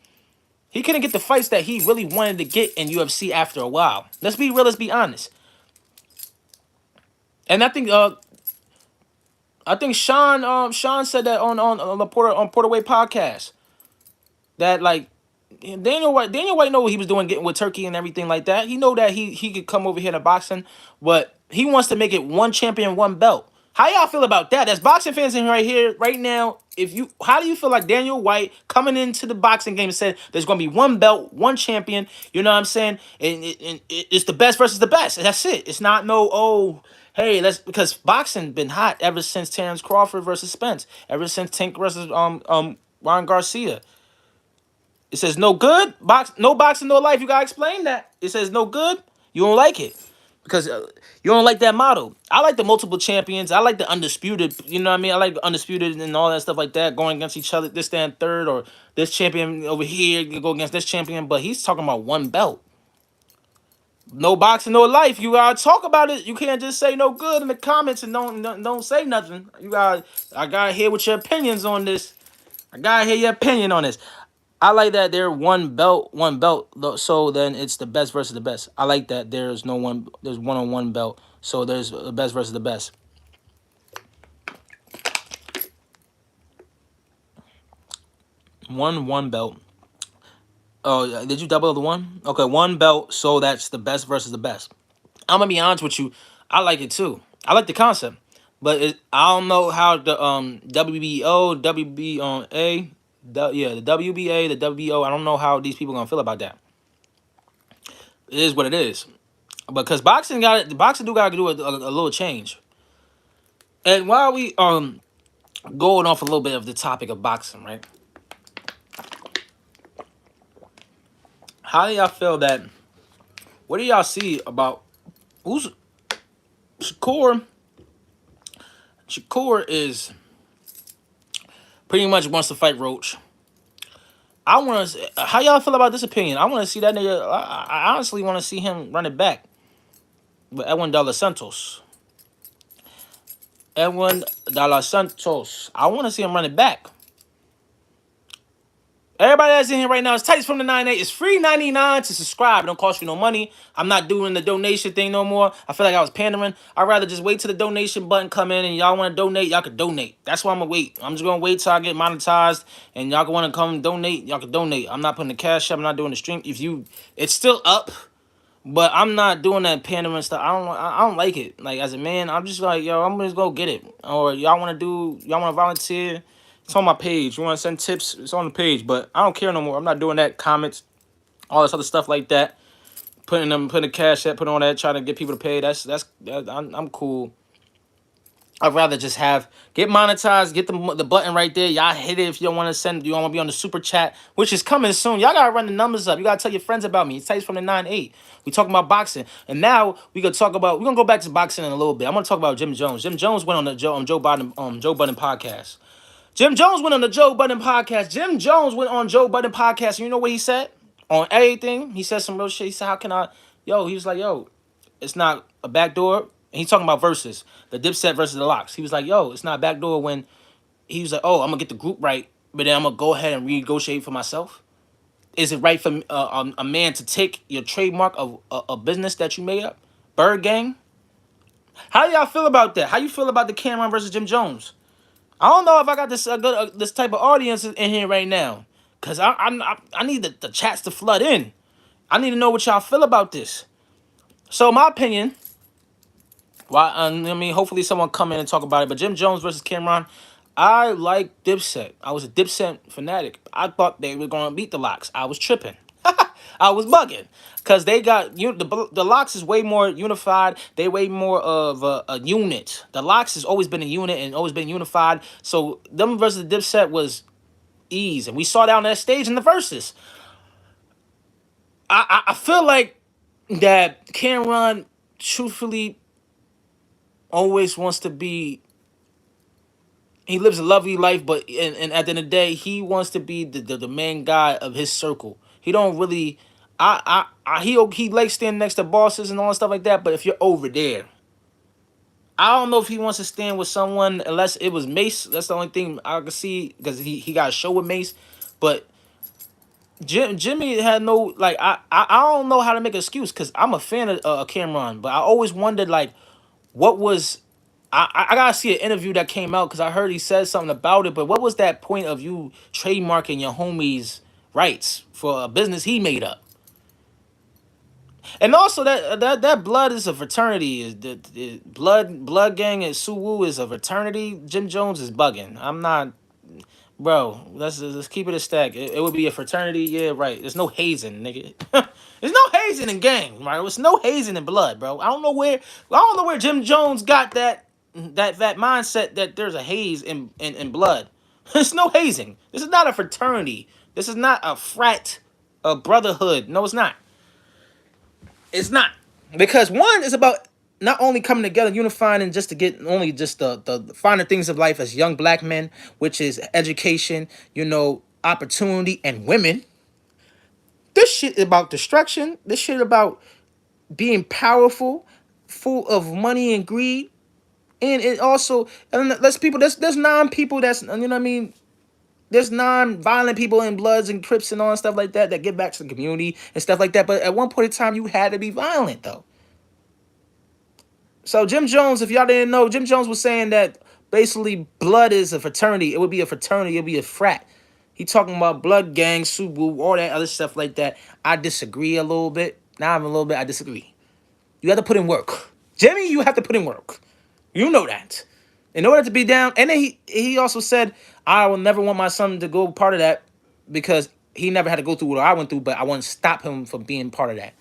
He couldn't get the fights that he really wanted to get in UFC after a while. Let's be real, let's be honest. And I think Sean said that on the Porter Way podcast that like Daniel White know what he was doing getting with Turkey and everything like that. He know that he could come over here to boxing, but he wants to make it one champion, one belt. How y'all feel about that? As boxing fans in right here, right now, how do you feel like Daniel White coming into the boxing game and said there's gonna be one belt, one champion? You know what I'm saying? And it's the best versus the best. That's it. It's not hey, because boxing been hot ever since Terrence Crawford versus Spence, ever since Tank versus Ron Garcia. It says no good, no boxing, no life. You gotta explain that. It says no good. You don't like it because you don't like that motto. I like the multiple champions. I like the undisputed. You know what I mean? I like the undisputed and all that stuff like that, going against each other. This stand third, or this champion over here you go against this champion. But he's talking about one belt. No boxing, no life. You gotta talk about it. You can't just say no good in the comments and don't say nothing. I gotta hear what your opinions on this. I gotta hear your opinion on this. I like that they're one belt. So then it's the best versus the best. I like that there's one on one belt. So there's the best versus the best. One belt. Oh, did you double the one? Okay, one belt. So that's the best versus the best. I'm gonna be honest with you. I like it too. I like the concept, but I don't know how the WBO, WBA. The WBA, the WBO. I don't know how these people gonna feel about that. It is what it is, because boxing do gotta do a little change. And while we going off a little bit of the topic of boxing, right? How do y'all feel that? What do y'all see about who's Shakur? Shakur is pretty much wants to fight Roach. I want to. How y'all feel about this opinion? I want to see that nigga. I honestly want to see him run it back with Edwin De Los Santos. Edwin De Los Santos. I want to see him run it back. Everybody that's in here right now, it's Tights from the 9-8. It's free 99 to subscribe. It don't cost you no money. I'm not doing the donation thing no more. I feel like I was pandering. I'd rather just wait till the donation button come in and y'all want to donate, y'all can donate. That's why I'm going to wait. I'm just going to wait till I get monetized and y'all want to come donate, y'all can donate. I'm not putting the cash up. I'm not doing the stream. It's still up, but I'm not doing that pandering stuff. I don't like it. Like, as a man, I'm just like, yo, I'm just going to get it. Or y'all want to volunteer? It's on my page. You want to send tips? It's on the page. But I don't care no more. I'm not doing that. Comments, all this other stuff like that. Putting a cash app, putting on that, trying to get people to pay. I'm cool. I'd rather just get monetized, get the button right there. Y'all hit it if you don't want to send. You don't want to be on the super chat, which is coming soon. Y'all gotta run the numbers up. You gotta tell your friends about me. It's Tights from the 9-8. We talking about boxing, and now we're gonna go back to boxing in a little bit. I'm gonna talk about Jim Jones. Jim Jones went on the Joe Budden podcast. Jim Jones went on the Joe Budden podcast. Jim Jones went on Joe Budden podcast. And you know what he said? On everything, he said some real shit. He said, how can I... he was like, it's not a backdoor. And he's talking about versus. The Dipset versus the Locks. He was like, it's not a backdoor when he was like, "Oh, I'm gonna get the group right, but then I'm gonna go ahead and renegotiate for myself." Is it right for a man to take your trademark of a business that you made up? Bird Gang. How y'all feel about that? How you feel about the Cameron versus Jim Jones? I don't know if I got this this type of audience in here right now, cause I need the chats to flood in. I need to know what y'all feel about this. So my opinion, why I mean, hopefully someone come in and talk about it. But Jim Jones versus Cameron, I like Dipset. I was a Dipset fanatic. I thought they were gonna beat the Locks. I was tripping. I was bugging, cause they got the Locks is way more unified. They way more of a unit. The Locks has always been a unit and always been unified. So them versus the Dipset was ease, and we saw that on that stage in the verses. I feel like that Cameron truthfully always wants to be. He lives a lovely life, but and at the end of the day, he wants to be the main guy of his circle. He don't really. He likes standing next to bosses and all that stuff like that. But if you're over there, I don't know if he wants to stand with someone unless it was Mace. That's the only thing I could see because he got a show with Mace, but Jimmy had no like I don't know how to make an excuse because I'm a fan of Cameron, but I always wondered like what was I gotta see an interview that came out because I heard he said something about it, but what was that point of you trademarking your homie's rights for a business he made up? And also that blood is a fraternity. Is the blood gang and Suwu is a fraternity. Jim Jones is bugging. I'm not. Bro, let's keep it a stack. It would be a fraternity, yeah, right. There's no hazing, nigga. There's no hazing in gang, right? There's no hazing in blood, bro. I don't know where Jim Jones got that mindset that there's a haze in blood. There's no hazing. This is not a fraternity. This is not a frat, a brotherhood. No, it's not. It's not. Because one is about not only coming together, unifying, and just to get only just the finer things of life as young black men, which is education, opportunity, and women. This shit about destruction. This shit about being powerful, full of money and greed, and it also and let's people. There's non-people that's what I mean. There's non-violent people in Bloods and Crips and all that stuff like that give back to the community and stuff like that. But at one point in time, you had to be violent though. So Jim Jones, if y'all didn't know, Jim Jones was saying that basically blood is a fraternity. It would be a fraternity. It would be a frat. He talking about blood gang, Subu, all that other stuff like that. I disagree a little bit. Now I'm a little bit. I disagree. You have to put in work, Jimmy. You have to put in work. You know that. In order to be down, and then he also said, I will never want my son to go part of that because he never had to go through what I went through, but I want to stop him from being part of that.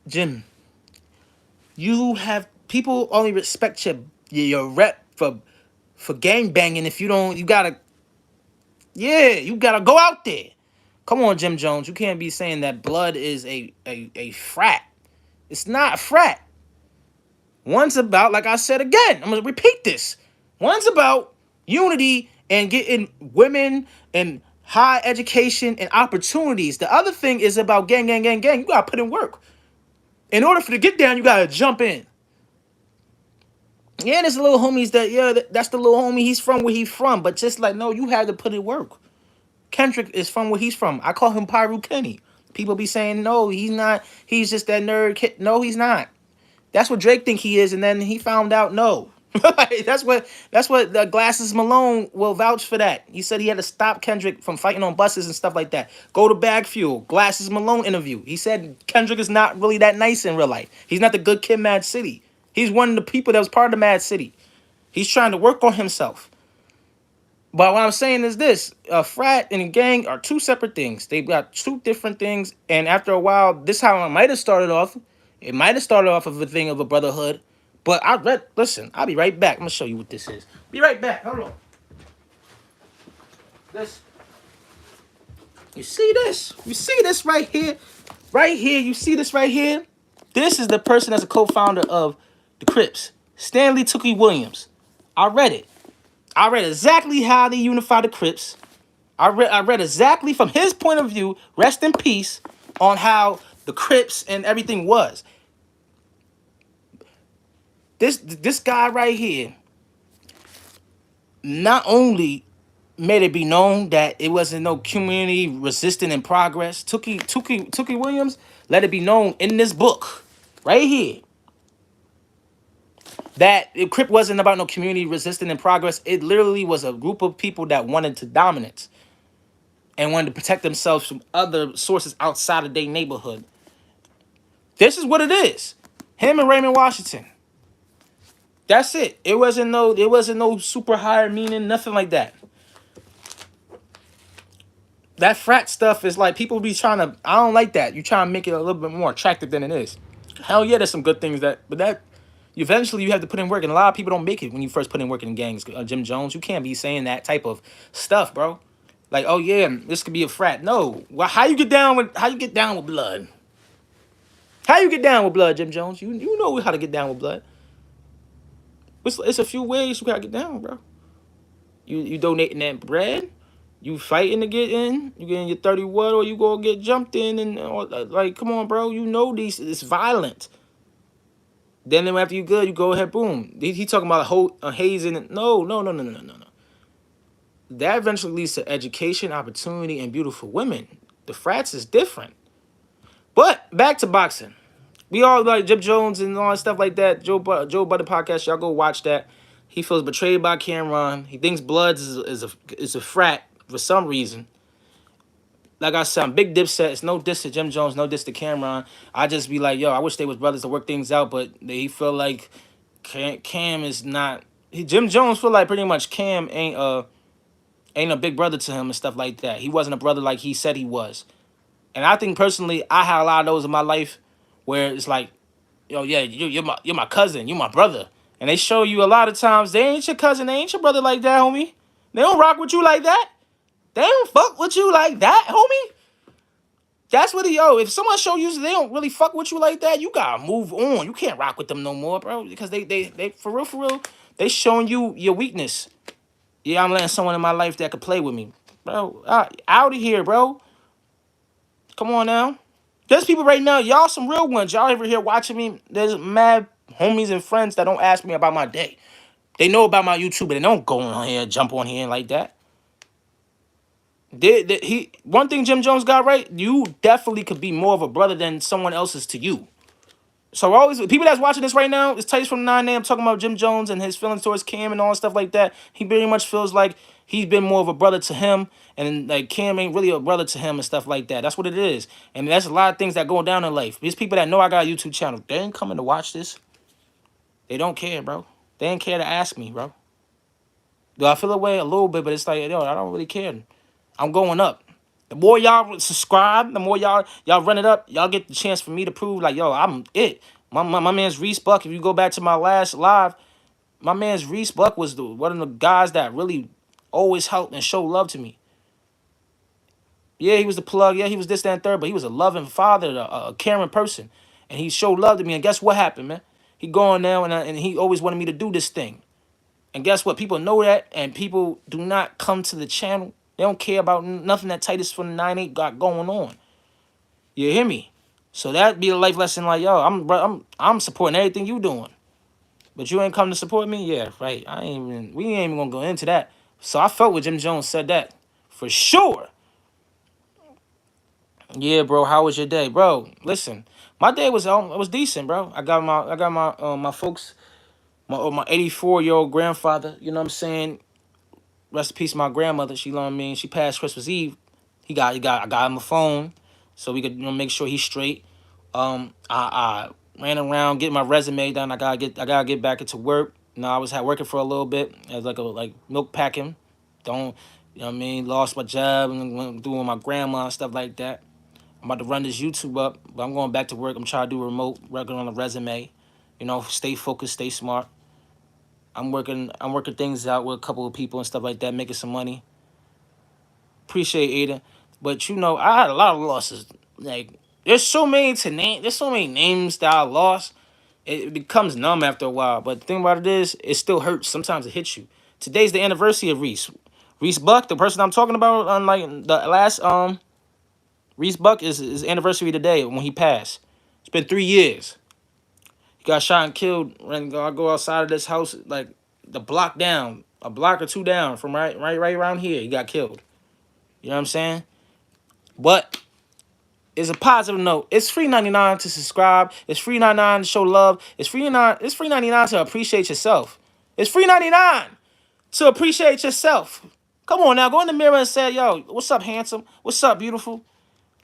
Jim, you have people only respect your rep for gang banging if you don't you gotta go out there. Come on, Jim Jones. You can't be saying that blood is a frat. It's not a frat. One's about, like I said again, I'm gonna repeat this. One's about unity and getting women and high education and opportunities. The other thing is about gang, gang, gang, gang. You gotta put in work. In order for to get down, you gotta jump in. Yeah, there's little homies that's the little homie. He's from where he's from. But just like, no, you have to put in work. Kendrick is from where he's from. I call him Pyru Kenny. People be saying, no, he's not. He's just that nerd kid. No, he's not. That's what Drake think he is. And then he found out, no. that's what the Glasses Malone will vouch for that. He said he had to stop Kendrick from fighting on buses and stuff like that. Go to Bag Fuel. Glasses Malone interview. He said Kendrick is not really that nice in real life. He's not the good kid, Mad City. He's one of the people that was part of the Mad City. He's trying to work on himself. But what I'm saying is this: a frat and a gang are two separate things. They've got two different things. And after a while, this is how it might have started off. It might have started off of a thing of a brotherhood. But listen, I'll be right back. I'm going to show you what this is. Be right back. Hold on. This. You see this? You see this right here? Right here. You see this right here? This is the person that's a co-founder of the Crips. Stanley Tookie Williams. I read it. I read exactly how they unify the Crips. I read exactly from his point of view, rest in peace, on how the Crips and everything was. This guy right here, not only made it be known that it wasn't no community resistant in progress. Tookie Williams let it be known in this book right here that Crip wasn't about no community resistant in progress. It literally was a group of people that wanted to dominate and wanted to protect themselves from other sources outside of their neighborhood. This is what it is. Him and Raymond Washington. That's it. It wasn't no super higher meaning, nothing like that. That frat stuff is like people be trying to. I don't like that. You trying to make it a little bit more attractive than it is. Hell yeah, there's some good things but that eventually you have to put in work, and a lot of people don't make it when you first put in work in gangs. Jim Jones, you can't be saying that type of stuff, bro. Like, oh yeah, this could be a frat. No, well, how you get down with blood? How you get down with blood, Jim Jones? You know how to get down with blood. It's a few ways you gotta get down, bro. You donating that bread. You fighting to get in. You getting your 30 what, or you gonna get jumped in and like, come on, bro. You know these. It's violent. Then after you good, you go ahead, boom. He talking about hazing. No. That eventually leads to education, opportunity, and beautiful women. The frats is different. But back to boxing. We all like Jim Jones and all that stuff like that. Joe Budden podcast. Y'all go watch that. He feels betrayed by Cameron. He thinks Bloods is a frat for some reason. Like I said, I'm big Dipset. It's no diss to Jim Jones, no diss to Cameron. I just be like, yo, I wish they was brothers to work things out, but they feel like Cam is not. Jim Jones feel like pretty much Cam ain't a big brother to him and stuff like that. He wasn't a brother like he said he was. And I think personally, I had a lot of those in my life where it's like, yo, yeah, you're my cousin, you're my brother. And they show you a lot of times they ain't your cousin, they ain't your brother like that, homie. They don't rock with you like that. They don't fuck with you like that, homie. That's what if someone show you they don't really fuck with you like that, you gotta move on. You can't rock with them no more, bro. Because they for real, they showing you your weakness. Yeah, I'm letting someone in my life that could play with me. Bro, out of here, bro. Come on now. There's people right now, y'all some real ones. Y'all over here watching me. There's mad homies and friends that don't ask me about my day. They know about my YouTube, but they don't go on here, jump on here like that. One thing Jim Jones got right, you definitely could be more of a brother than someone else's to you. So always people that's watching this right now, it's Titus from 9A. I'm talking about Jim Jones and his feelings towards Cam and all that stuff like that. He very much feels like he's been more of a brother to him, and like Cam ain't really a brother to him and stuff like that. That's what it is. And that's a lot of things that go down in life. These people that know I got a YouTube channel, they ain't coming to watch this. They don't care, bro. They ain't care to ask me, bro. Do I feel away a little bit, but it's like, yo, I don't really care. I'm going up. The more y'all subscribe, the more y'all run it up, y'all get the chance for me to prove like, yo, I'm it. My man's Reese Buck. If you go back to my last live, my man's Reese Buck was one of the guys that really always helped and showed love to me. Yeah, he was the plug. Yeah, he was this, that, and third, but he was a loving father, a caring person. And he showed love to me. And guess what happened, man? He going now, and he always wanted me to do this thing. And guess what? People know that, and people do not come to the channel. They don't care about nothing that Titus from the 9-8 got going on. You hear me? So that be a life lesson like, yo, I'm supporting everything you doing. But you ain't come to support me? Yeah, right. We ain't even gonna go into that. So I felt what Jim Jones said that. For sure. Yeah, bro, how was your day? Bro, listen. My day was decent, bro. I got my folks, my 84-year-old grandfather, you know what I'm saying? Rest in peace, my grandmother. She, you know what I mean? She passed Christmas Eve. I got him a phone so we could make sure he's straight. I ran around getting my resume done. I gotta get back into work. I was working for a little bit as like milk packing. Don't you know what I mean? Lost my job and went doing my grandma and stuff like that. I'm about to run this YouTube up, but I'm going back to work. I'm trying to do remote, working on a resume. Stay focused, stay smart. I'm working things out with a couple of people and stuff like that, making some money. Appreciate Ada. But I had a lot of losses. Like there's so many names that I lost. It becomes numb after a while. But the thing about it is, it still hurts. Sometimes it hits you. Today's the anniversary of Reese. Reese Buck, the person I'm talking about on like the last Reese Buck is his anniversary today when he passed. It's been 3 years. He got shot and killed. I go outside of this house, like the block down, a block or two down from right around here. He got killed. You know what I'm saying? But it's a positive note. It's free 99 to subscribe. It's free 99 to show love. It's free 99. It's free 99 to appreciate yourself. It's free 99 to appreciate yourself. Come on now, go in the mirror and say, yo, what's up, handsome? What's up, beautiful?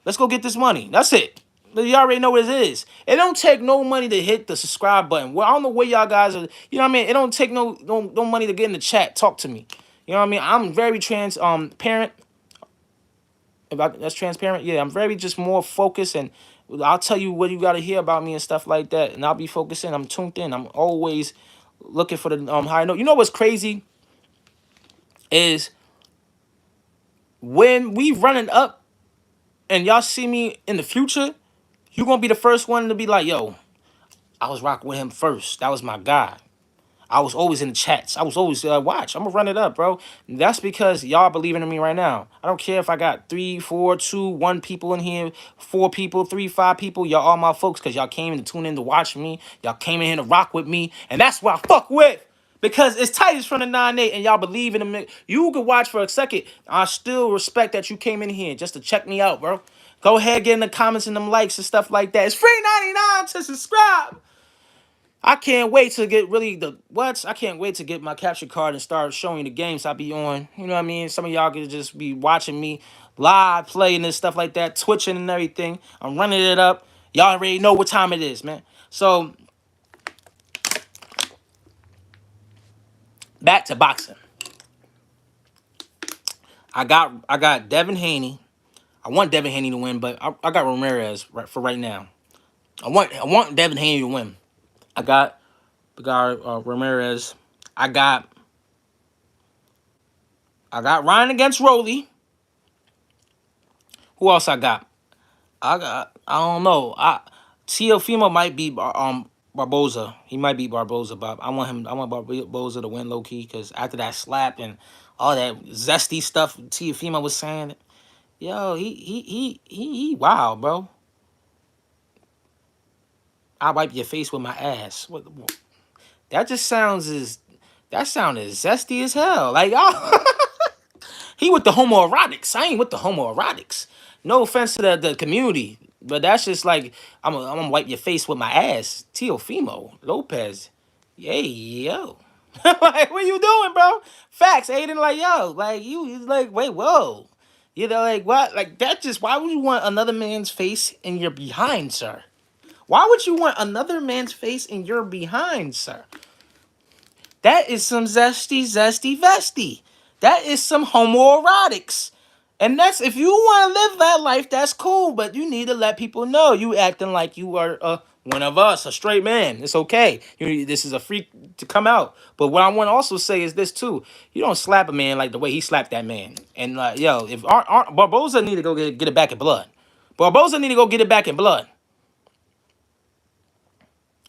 Let's go get this money. That's it. You already know what it is. It don't take no money to hit the subscribe button. Well, I don't know where y'all guys are. You know what I mean? It don't take no money to get in the chat. Talk to me. You know what I mean? I'm very parent. That's transparent. Yeah, I'm very just more focused, and I'll tell you what you got to hear about me and stuff like that. And I'll be focusing. I'm tuned in. I'm always looking for the higher note. You know what's crazy is when we running up and y'all see me in the future, you gonna be the first one to be like, yo, I was rocking with him first. That was my guy. I was always in the chats. I was always watch. I'm gonna run it up, bro. That's because y'all believing in me right now. I don't care if I got 3, 4, 2, 1 people in here, 4 people, 3, 5 people. Y'all all my folks, cause y'all came in to tune in to watch me. Y'all came in here to rock with me, and that's what I fuck with. Because it's Titus from the 9-8, and y'all believe in me. You can watch for a second. I still respect that you came in here just to check me out, bro. Go ahead, get in the comments and them likes and stuff like that. It's free 99 to subscribe. I can't wait to get really I can't wait to get my capture card and start showing the games I be on. You know what I mean? Some of y'all could just be watching me live playing and stuff like that, twitching and everything. I'm running it up. Y'all already know what time it is, man. So back to boxing. I got Devin Haney. I want Devin Haney to win, but I got Ramirez for right now. I want Devin Haney to win. I got Ramirez. I got Ryan against Rolly. Who else I got? I don't know. Teofimo might be Barboza. He might be Barboza, but I want Barboza to win low key because after that slap and all that zesty stuff Teofimo was saying, yo, he wild, bro. I wipe your face with my ass. That just sounds that sound is zesty as hell. Like, oh, he with the homoerotics. I ain't with the homoerotics. No offense to the community, but that's just like I'm gonna wipe your face with my ass. Teofimo Lopez, hey yo, like what you doing, bro? Facts, Aiden. Like yo, like you like wait, whoa, you know like what? Like that just why would you want another man's face in your behind, sir? Why would you want another man's face in your behind, sir? That is some zesty, vesty. That is some homoerotics. And that's if you want to live that life, that's cool. But you need to let people know you acting like you are one of us, a straight man. It's okay. This is a freak to come out. But what I want to also say is this too: you don't slap a man like the way he slapped that man. And yo, if Barboza need to go get it back in blood. Barboza need to go get it back in blood.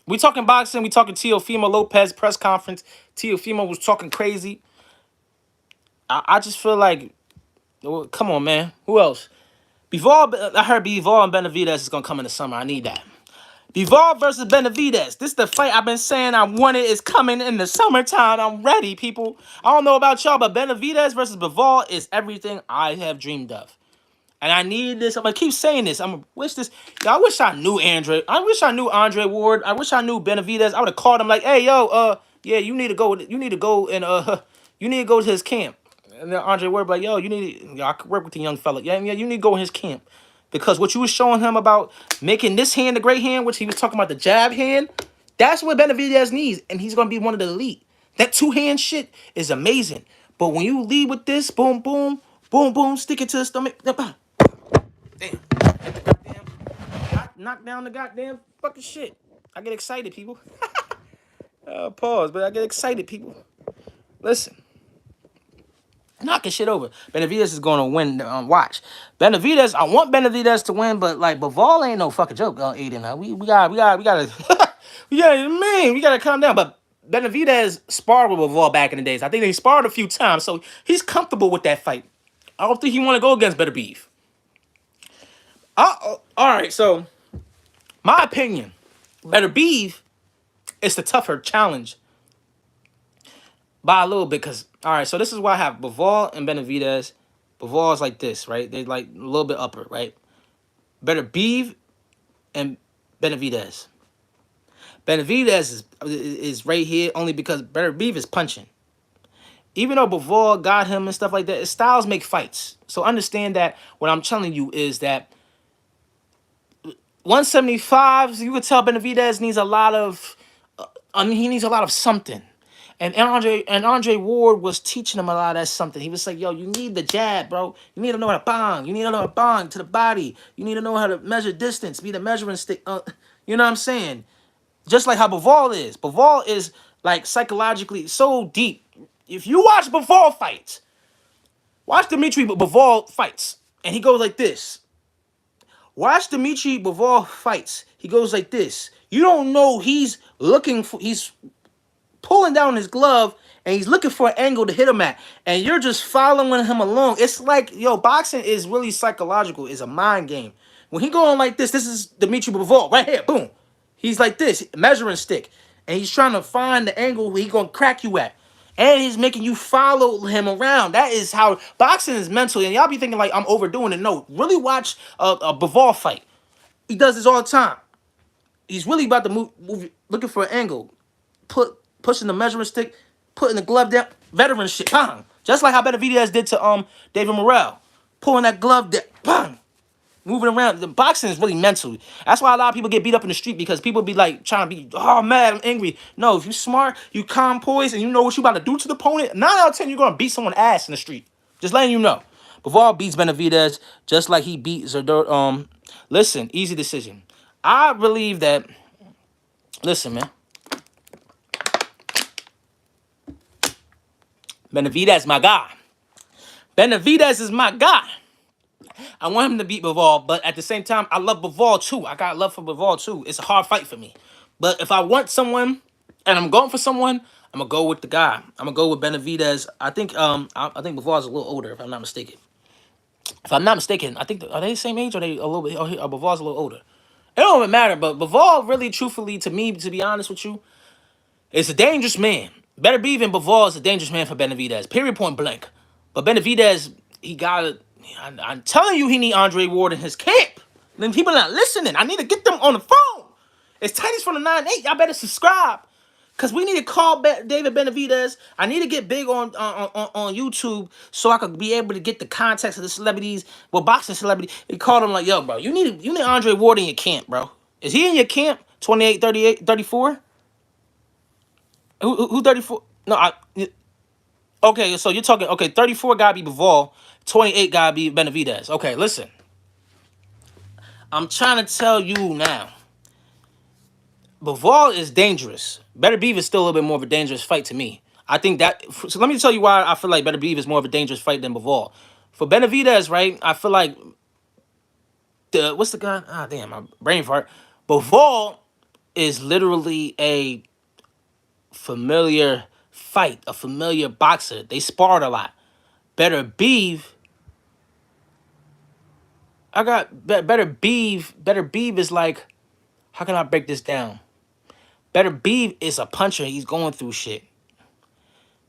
We talking boxing. We talking Teofimo Lopez press conference. Teofimo was talking crazy. I just feel like, come on, man. Who else? Bivol, I heard Bivol and Benavidez is gonna come in the summer. I need that. Bivol versus Benavidez. This is the fight I've been saying I wanted. Is coming in the summertime. I'm ready, people. I don't know about y'all, but Benavidez versus Bivol is everything I have dreamed of. And I need this. I'm gonna keep saying this. I'm gonna wish this. I wish I knew Andre. I wish I knew Andre Ward. I wish I knew Benavidez. I would have called him like, hey, yo, yeah, you need to go. You need to go and you need to go to his camp. And then Andre Ward be like, yo, I could work with the young fella. Yeah, you need to go in his camp because what you was showing him about making this hand the great hand, which he was talking about the jab hand, that's what Benavidez needs, and he's gonna be one of the elite. That 2-hand shit is amazing. But when you lead with this, boom, boom, boom, boom, stick it to the stomach. Damn. Knock down the goddamn fucking shit. I get excited, people. Pause, but I get excited, people. Listen. Knocking shit over. Benavidez is going to win. Watch. Benavidez, I want Benavidez to win, but like Bivol ain't no fucking joke, Aiden. We gotta, we gotta calm down. But Benavidez sparred with Bivol back in the days. I think they sparred a few times, so he's comfortable with that fight. I don't think he want to go against Better Beef. All right, so my opinion, Better Beef is the tougher challenge. by a little bit. Cause all right, so this is why I have Bivol and Benavidez. Bivol is like this, right? They like a little bit upper, right? Better Beeve and Benavidez. Benavidez is right here only because Better Beeve is punching. Even though Bivol got him and stuff like that, his styles make fights. So understand that what I'm telling you is that 175, you could tell Benavidez needs a lot of, he needs a lot of something. And Andre Ward was teaching him a lot of that something. He was like, yo, you need the jab, bro. You need to know how to bang. You need to know how to bang to the body. You need to know how to measure distance, be the measuring stick. You know what I'm saying? Just like how Bivol is. Bivol is like psychologically so deep. If you watch Bivol fights, watch Dimitri Bivol fights, and he goes like this. Watch Dimitri Bivol fights. He goes like this. You don't know he's pulling down his glove and he's looking for an angle to hit him at. And you're just following him along. It's like, yo, boxing is really psychological. It's a mind game. When he going like this is Dimitri Bivol right here. Boom. He's like this, measuring stick. And he's trying to find the angle where he's going to crack you at. And he's making you follow him around. That is how boxing is mental. And y'all be thinking like I'm overdoing it. No, really watch a Bivol fight. He does this all the time. He's really about to move looking for an angle. Pushing the measuring stick, putting the glove down, veteran shit, bang. Just like how Benavidez did to David Morrell. Pulling that glove down, bang. Moving around. The boxing is really mental. That's why a lot of people get beat up in the street because people be like trying to be, oh man, I'm angry. No, if you smart, you calm poised, and you know what you about to do to the opponent, 9 out of 10, you're gonna beat someone's ass in the street. Just letting you know. Bivol beats Benavidez just like he beat Zerdor. Listen, easy decision. I believe that. Listen, man. Benavidez, my guy. Benavidez is my guy. I want him to beat Bivol, but at the same time, I love Bivol too. I got love for Bivol too. It's a hard fight for me. But if I want someone and I'm going for someone, I'm gonna go with the guy. I'm gonna go with Benavidez. I think Bivol is a little older, if I'm not mistaken. If I'm not mistaken, I think are they the same age or are they a little bit? Or Bivol's a little older. It don't even matter. But Bivol, really, truthfully, to me, to be honest with you, is a dangerous man. Better be than Bivol is a dangerous man for Benavidez. Period. Point blank. But Benavidez, he got it. I'm telling you, he need Andre Ward in his camp. Then people not listening. I need to get them on the phone. It's Titus from the 9-8. Y'all better subscribe. Because we need to call David Benavidez. I need to get big on YouTube so I could be able to get the context of the celebrities. Well, boxing celebrity. They called him like, yo, bro, you need Andre Ward in your camp, bro. Is he in your camp? 28, 38, 34? Who 34? No, okay, so you're talking, okay, 34 gotta be Bivol, 28 gotta be Benavidez. Okay, listen. I'm trying to tell you now. Bivol is dangerous. Better Beef is still a little bit more of a dangerous fight to me. I think that, so let me tell you why I feel like Better Beef is more of a dangerous fight than Bivol. For Benavidez, right, I feel like, what's the guy? Ah, damn, my brain fart. Bivol is literally a familiar fight, a familiar boxer. They sparred a lot. Better Beef, I got Better Beef. Better Beef is like, how can I break this down? Better Beef is a puncher. He's going through shit.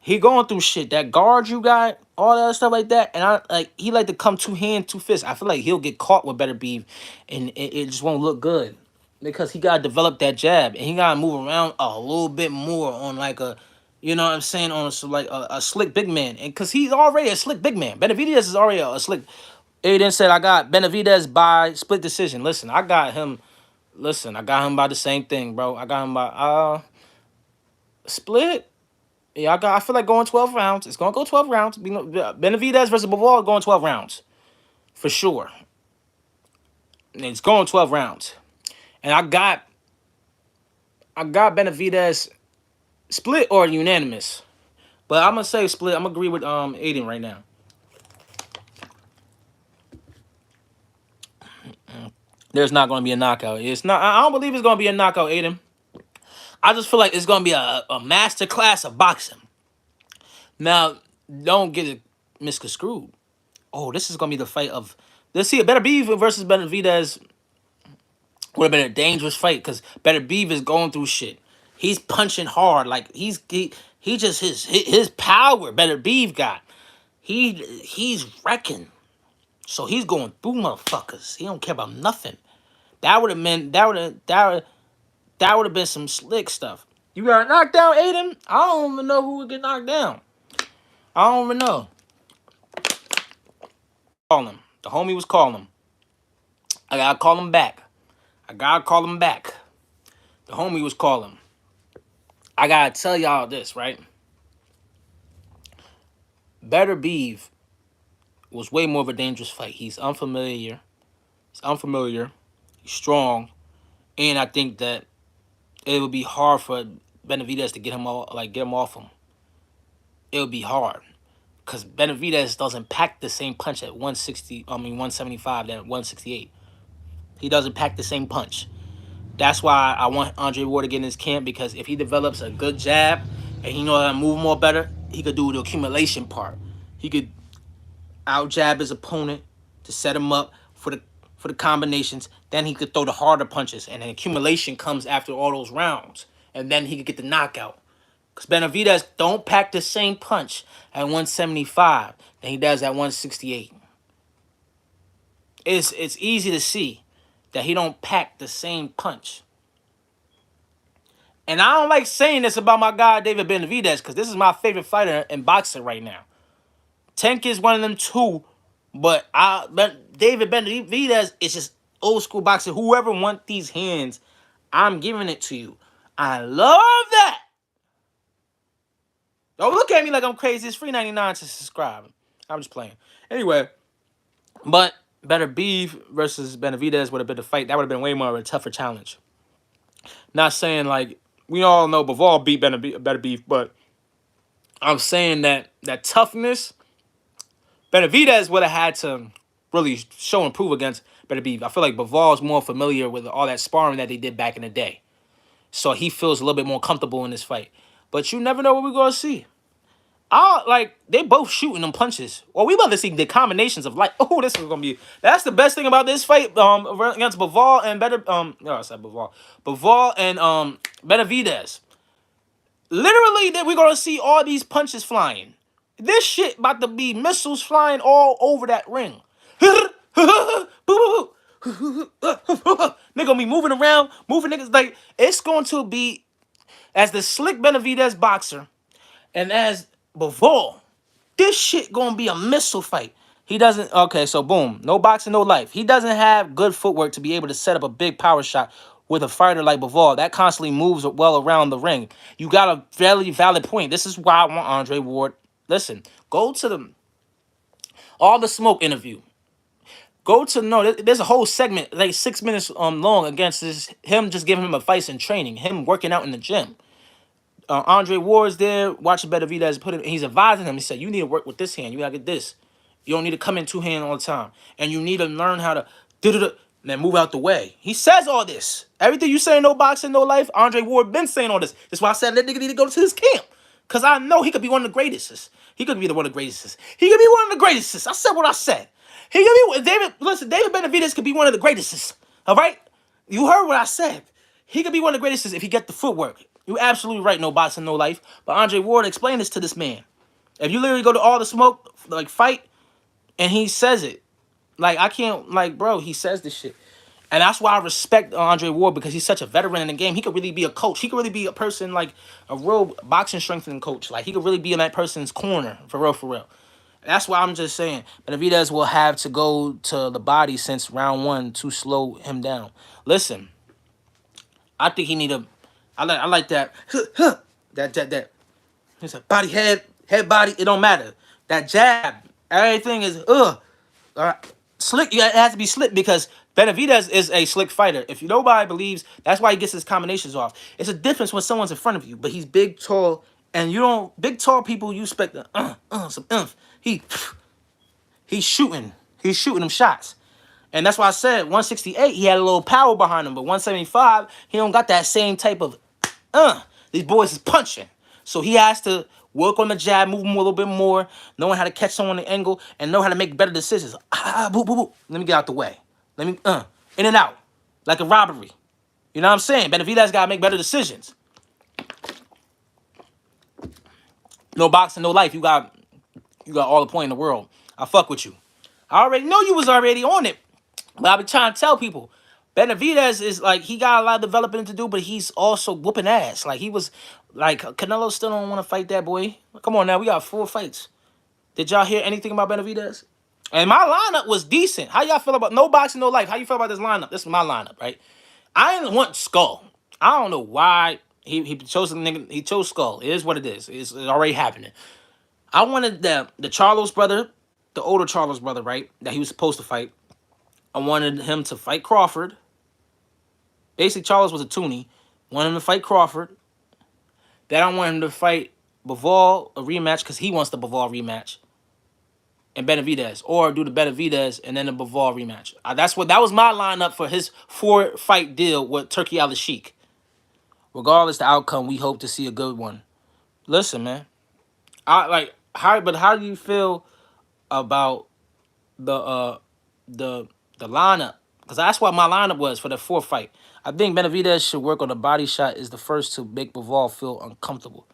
He going through shit. That guard you got, all that stuff like that, and he like to come two hand, two fists. I feel like he'll get caught with Better Beef, and it just won't look good because he gotta develop that jab and he gotta move around a little bit more on like a, you know what I'm saying, on a slick big man, and because he's already a slick big man. Benavidez is already a slick. Aiden said I got Benavidez by split decision. Listen, I got him. Listen, I got him by the same thing, bro. I got him by split. Yeah, I feel like going 12 rounds. It's gonna go 12 rounds. Benavidez versus Bivol going 12 rounds. For sure. It's going 12 rounds. And I got Benavidez split or unanimous. But I'm gonna say split. I'm gonna agree with Aiden right now. There's not gonna be a knockout. It's not, I don't believe it's gonna be a knockout, Aiden. I just feel like it's gonna be a master class of boxing. Now, don't get it misconstrued. Oh, this is gonna be the fight of, let's see, Better Beef versus Benavidez would have been a dangerous fight because Better Beef is going through shit. He's punching hard. Like he just his power. Better Beef got. He's wrecking. So he's going through motherfuckers. He don't care about nothing. That would have meant that would have been some slick stuff. You got knocked down, Aiden? I don't even know who would get knocked down. I don't even know. Call him. The homie was calling him. I gotta call him back. I gotta call him back. The homie was calling. I gotta tell y'all this, right? Better Beef was way more of a dangerous fight. He's unfamiliar. He's strong. And I think that it would be hard for Benavidez to get him off him. It would be hard. Because Benavidez doesn't pack the same punch at 175 than at 168. He doesn't pack the same punch. That's why I want Andre Ward to get in his camp, because if he develops a good jab and he knows how to move more better, he could do the accumulation part. He could out jab his opponent to set him up for the combinations. Then he could throw the harder punches, and then accumulation comes after all those rounds, and then he could get the knockout. Because Benavidez don't pack the same punch at 175 than he does at 168. It's easy to see that he don't pack the same punch. And I don't like saying this about my guy David Benavidez, because this is my favorite fighter in boxing right now. Tank is one of them too, but David Benavidez is just old school boxing. Whoever want these hands, I'm giving it to you. I love that. Don't look at me like I'm crazy. It's $3.99 to subscribe. I'm just playing. Anyway, but Better Beef versus Benavidez would have been the fight. That would have been way more of a tougher challenge. Not saying like we all know Bivol beat Better Beef, but I'm saying that toughness, Benavidez would have had to really show and prove against Better Beef. I feel like Bivol is more familiar with all that sparring that they did back in the day, so he feels a little bit more comfortable in this fight. But you never know what we're gonna see. They both shooting them punches. Well, we love to see the combinations of oh, this is gonna be. That's the best thing about this fight. Against Bivol and I said Bivol. Bivol and Benavidez. Literally, that we're gonna see all these punches flying. This shit about to be missiles flying all over that ring. Nigga gonna be moving around, moving niggas like it's going to be as the slick Benavidez boxer and as Bivol. This shit gonna be a missile fight. He doesn't. Okay, so boom, no boxing, no life. He doesn't have good footwork to be able to set up a big power shot with a fighter like Bivol that constantly moves well around the ring. You got a very valid point. This is why I want Andre Ward. Listen, go to the All the Smoke interview. Go to there's a whole segment like 6 minutes long against him just giving him advice and training, him working out in the gym. Andre Ward's there watching Benavidez he's advising him. He said, you need to work with this hand. You gotta get this. You don't need to come in two hand all the time. And you need to learn how to and then move out the way. He says all this. Everything you say, no boxing, no life, Andre Ward been saying all this. That's why I said that nigga need to go to his camp. Because I know he could be one of the greatest. He could be one of the greatest. He could be one of the greatest. I said what I said. He could be David Benavidez could be one of the greatest. All right? You heard what I said. He could be one of the greatest if he get the footwork. You're absolutely right, no boxing, no life. But Andre Ward explained this to this man. If you literally go to All the Smoke, fight, and he says it. I can't, bro, he says this shit. And that's why I respect Andre Ward, because he's such a veteran in the game. He could really be a coach. He could really be a person, a real boxing strengthening coach. He could really be in that person's corner, for real, for real. That's why I'm just saying, Benavidez will have to go to the body since round one to slow him down. Listen, I think he need a... I like that. That. It's a body, head, body. It don't matter. That jab, everything is slick. It has to be slick because Benavidez is a slick fighter. If nobody believes, that's why he gets his combinations off. It's a difference when someone's in front of you, but he's big, tall, and you don't. Big, tall people, you expect some He's shooting them shots. And that's why I said 168, he had a little power behind him, but 175, he don't got that same type of these boys is punching. So he has to work on the jab, move him a little bit more, knowing how to catch someone on the angle, and know how to make better decisions. Boo, boo, boo. Let me get out the way. Let me, in and out. Like a robbery. You know what I'm saying? Benavidez got to make better decisions. No boxing, no life. You got all the point in the world. I fuck with you. I already know you was already on it. But I've been trying to tell people, Benavidez is like, he got a lot of developing to do, but he's also whooping ass. Like, he was like, Canelo still don't want to fight that boy. Come on now, we got 4 fights. Did y'all hear anything about Benavidez? And my lineup was decent. How y'all feel about no boxing, no life? How you feel about this lineup? This is my lineup, right? I didn't want Skull. I don't know why he chose the nigga. He chose Skull. It is what it is. It's already happening. I wanted the Charlos brother, the older Charlos brother, right? That he was supposed to fight. I wanted him to fight Crawford. Basically, Charles was a toonie. Wanted him to fight Crawford. Then I want him to fight Bivol, a rematch, because he wants the Bivol rematch. And Benavidez. Or do the Benavidez and then the Bivol rematch. That was my lineup for his 4-fight deal with Turkey Al Sheikh. Regardless the outcome, we hope to see a good one. Listen, man. How do you feel about the lineup? Because that's what my lineup was for the 4th fight. I think Benavidez should work on the body shot is the first to make Bivol feel uncomfortable.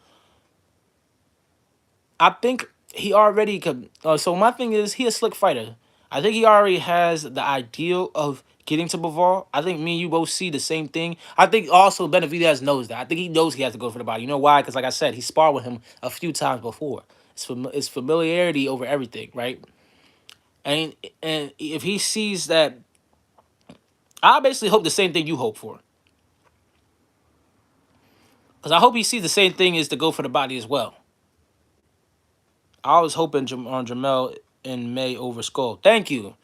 I think he already could. So my thing is, he a slick fighter. I think he already has the ideal of getting to Bivol. I think me and you both see the same thing. I think also Benavidez knows that. I think he knows he has to go for the body. You know why? Because like I said, he sparred with him a few times before. It's familiarity over everything, right? And if he sees that, I basically hope the same thing you hope for. Because I hope he sees the same thing is to go for the body as well. I was hoping on Jamel in May over Skull. Thank you.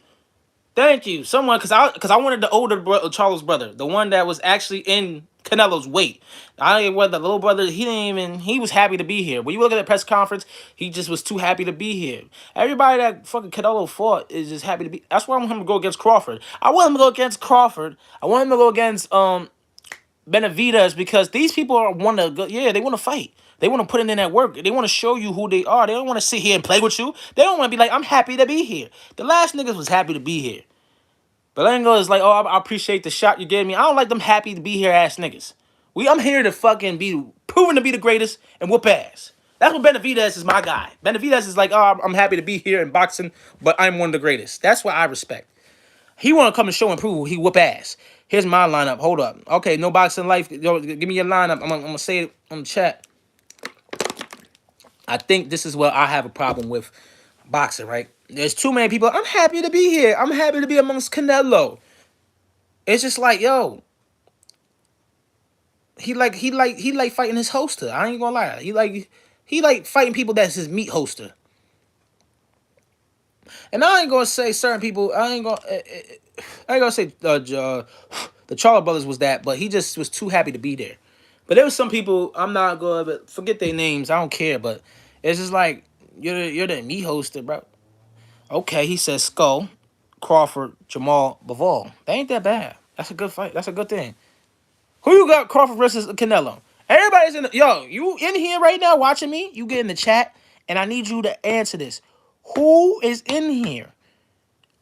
Thank you. Someone, because I wanted the older Charles brother, the one that was actually in Canelo's weight. I don't know whether the little brother, he was happy to be here. When you look at the press conference, he just was too happy to be here. Everybody that fucking Canelo fought is just happy to be. That's why I want him to go against Crawford. I want him to go against Crawford. I want him to go against Benavidez, because these people want to go. Yeah, they want to fight. They want to put in that work. They want to show you who they are. They don't want to sit here and play with you. They don't want to be like, I'm happy to be here. The last niggas was happy to be here. Belengo is like, oh, I appreciate the shot you gave me. I don't like them happy to be here ass niggas. I'm here to fucking be proven to be the greatest and whoop ass. That's what Benavidez is, my guy. Benavidez is like, oh, I'm happy to be here in boxing, but I'm one of the greatest. That's what I respect. He want to come and show and prove he whoop ass. Here's my lineup. Hold up. Okay, no boxing life. Yo, give me your lineup. I'm gonna say it on the chat. I think this is what I have a problem with boxing, right? There's too many people. I'm happy to be here. I'm happy to be amongst Canelo. It's just like, yo, he like fighting his hoster. I ain't gonna lie. He like fighting people that's his meat hoster. And I ain't gonna say certain people. I ain't gonna say the Charlo brothers was that, but he just was too happy to be there. But there was some people, I'm not gonna forget their names. I don't care, but it's just like you're the meat hoster, bro. Okay, he says Skull, Crawford, Jamal, Bivol. That ain't that bad. That's a good fight. That's a good thing. Who you got, Crawford versus Canelo? Everybody's in the, yo, you in here right now watching me? You get in the chat, and I need you to answer this. Who is in here?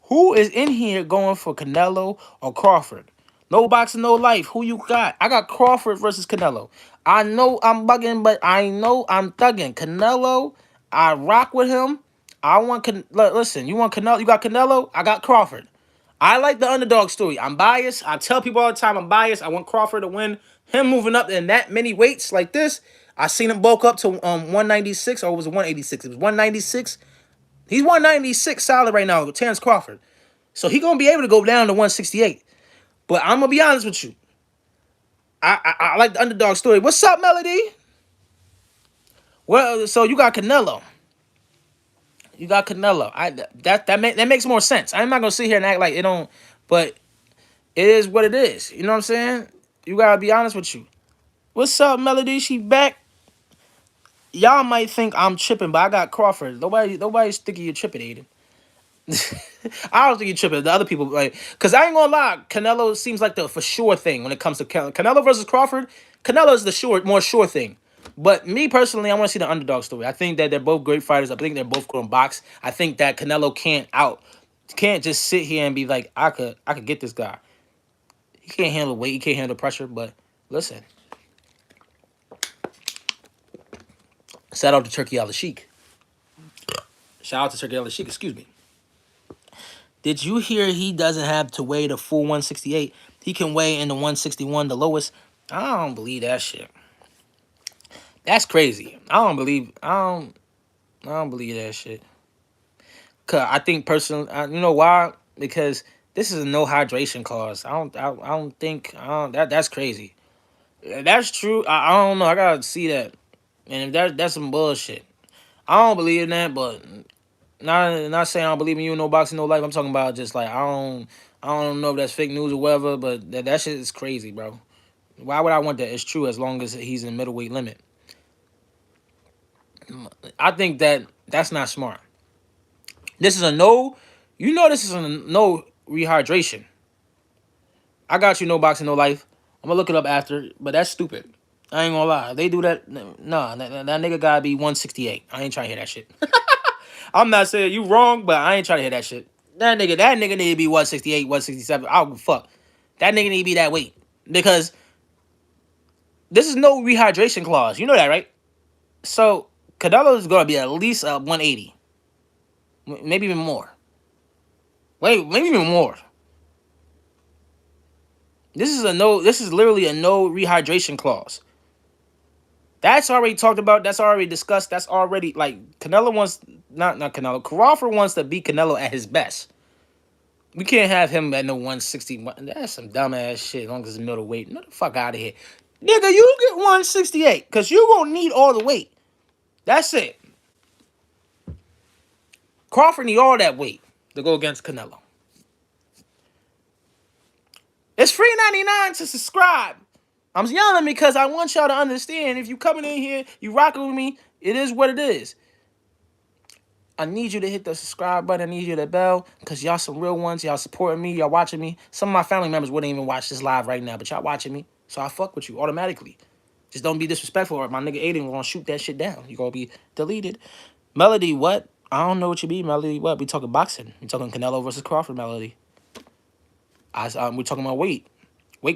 Who is in here going for Canelo or Crawford? No boxing, no life. Who you got? I got Crawford versus Canelo. I know I'm bugging, but I know I'm thugging. Canelo, I rock with him. I want listen, you want Canelo? You got Canelo? I got Crawford. I like the underdog story. I'm biased. I tell people all the time I'm biased. I want Crawford to win. Him moving up in that many weights like this. I seen him bulk up to 196, or was it 186? It was 196. He's 196 solid right now with Terrence Crawford. So he gonna be able to go down to 168. But I'm gonna be honest with you. I like the underdog story. What's up, Melody? Well, so you got Canelo. You got Canelo. That makes more sense. I'm not gonna sit here and act like it don't, but it is what it is. You know what I'm saying? You gotta be honest with you. What's up, Melody? She back. Y'all might think I'm tripping, but I got Crawford. Nobody's thinking you're tripping, Aiden. I don't think you're tripping. The other people, like, because I ain't gonna lie, Canelo seems like the for sure thing when it comes to Canelo versus Crawford. Canelo is the more sure thing. But me personally, I want to see the underdog story. I think that they're both great fighters. I think they're both going to box. I think that Canelo can't just sit here and be like, I could get this guy. He can't handle the weight. He can't handle the pressure. But listen, Shout out to Turkey Al Sheik. Shout out to Turkey Al Sheik. Excuse me. Did you hear he doesn't have to weigh the full 168? He can weigh in the 161, the lowest. I don't believe that shit. That's crazy. I don't believe that shit. Cause I think personally, you know why? Because this is a no hydration clause. I don't think. That's crazy. If that's true. I don't know. I gotta see that. And if that's some bullshit. I don't believe in that, but not saying I don't believe in you, no boxing, no life. I'm talking about just like I don't know if that's fake news or whatever, but that shit is crazy, bro. Why would I want that? It's true as long as he's in middleweight limit. I think that's not smart. This is a no. You know this is a no rehydration. I got you, no boxing, no life. I'm gonna look it up after, but that's stupid. I ain't gonna lie. If they do that, nah, that nigga gotta be 168. I ain't trying to hear that shit. I'm not saying you wrong, but I ain't trying to hear that shit. That nigga need to be 168, 167. I don't give a fuck. That nigga need to be that weight. Because this is no rehydration clause. You know that, right? So Canelo is gonna be at least 180. Maybe even more. Wait, maybe even more. This is literally a no rehydration clause. That's already talked about. That's already discussed. That's already like Canelo wants not Canelo. Crawford wants to beat Canelo at his best. We can't have him at no 160. That's some dumbass shit. As long as it's middleweight, get the fuck out of here, nigga. You get 168 because you gonna need all the weight. That's it. Crawford need all that weight to go against Canelo. It's free 99 to subscribe. I'm yelling because I want y'all to understand. If you coming in here, you rocking with me, it is what it is. I need you to hit the subscribe button. I need you to bell because y'all some real ones. Y'all supporting me. Y'all watching me. Some of my family members wouldn't even watch this live right now, but y'all watching me. So I fuck with you automatically. Just don't be disrespectful or my nigga Aiden gonna shoot that shit down. You gonna be deleted. Melody, what? I don't know what you be, Melody. What? We talking boxing. We talking Canelo versus Crawford, Melody. We talking about weight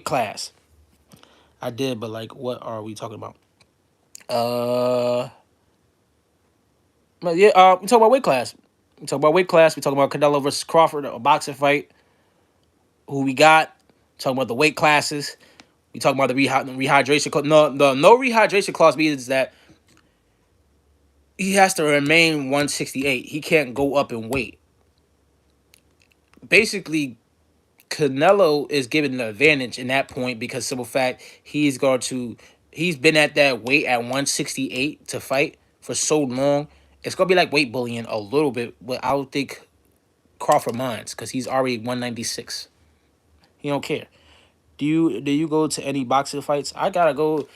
class. I did, but like, what are we talking about? We talk about weight class. We talk about weight class. We talk about Canelo versus Crawford, a boxing fight. Who we got? Talking about the weight classes. We talking about the rehydration clause. No rehydration clause means that he has to remain 168. He can't go up in weight. Basically, Canelo is given the advantage in that point because simple fact he's been at that weight at 168 to fight for so long. It's gonna be like weight bullying a little bit, but I don't think Crawford minds because he's already 196. He don't care. Do you go to any boxing fights? I gotta go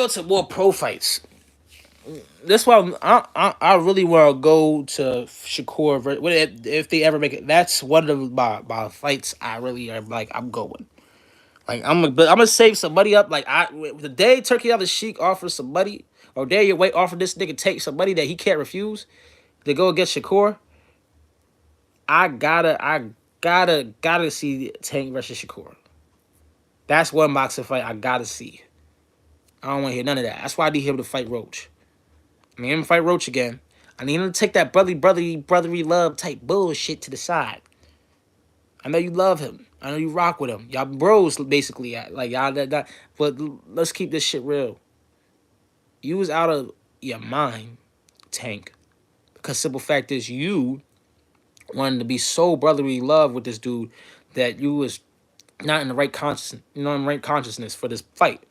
to more pro fights. That's why I really want to go to Shakur if they ever make it. That's one of my fights. I really are like I'm going. Like I'm gonna save somebody up. Like the day Turkey Al Sheik offers somebody or day your weight offer this nigga take somebody that he can't refuse to go against Shakur. I gotta see Tank versus Shakur. That's one boxing fight I gotta see. I don't want to hear none of that. That's why I need him to fight Roach. I need him to fight Roach again. I need him to take that brotherly love type bullshit to the side. I know you love him. I know you rock with him. Y'all bros, basically. Like, y'all, but let's keep this shit real. You was out of your mind, Tank. Because simple fact is, you wanted to be so brotherly love with this dude that you was not in the right consciousness for this fight.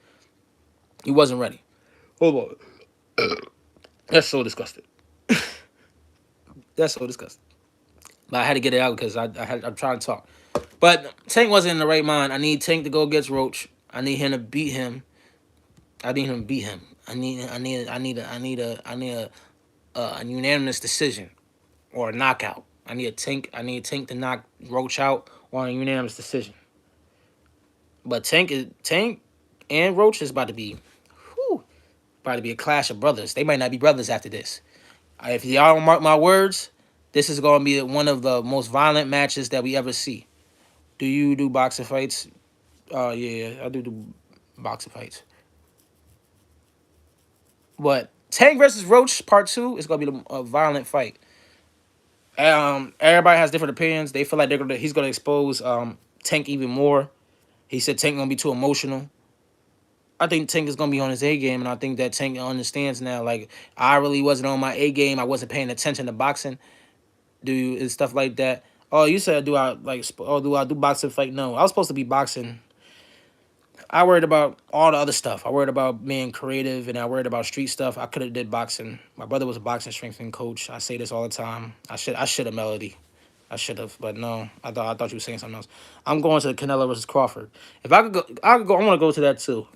You wasn't ready. Hold on. That's so disgusting. That's so disgusting. But I had to get it out because I'm trying to talk. But Tank wasn't in the right mind. I need Tank to go against Roach. I need him to beat him. I need a unanimous decision or a knockout. I need Tank to knock Roach out on a unanimous decision. But Tank and Roach is about to be a clash of brothers. They might not be brothers after this. If y'all don't mark my words, this is going to be one of the most violent matches that we ever see. Do you do boxing fights? Yeah, I do boxing fights. But Tank versus Roach Part 2 is gonna be a violent fight. Everybody has different opinions. They feel like he's gonna expose Tank even more. He said Tank gonna be too emotional. I think Tank is gonna be on his A game, and I think that Tank understands now. Like, I really wasn't on my A game. I wasn't paying attention to boxing, and stuff like that. Oh, you said do I like? Oh, do I do boxing fight? No, I was supposed to be boxing. I worried about all the other stuff. I worried about being creative, and I worried about street stuff. I could have did boxing. My brother was a boxing strengthening coach. I say this all the time. I should have Melody. I should have, but no. I thought you were saying something else. I'm going to Canelo versus Crawford. If I could go, I could go. I want to go to that too.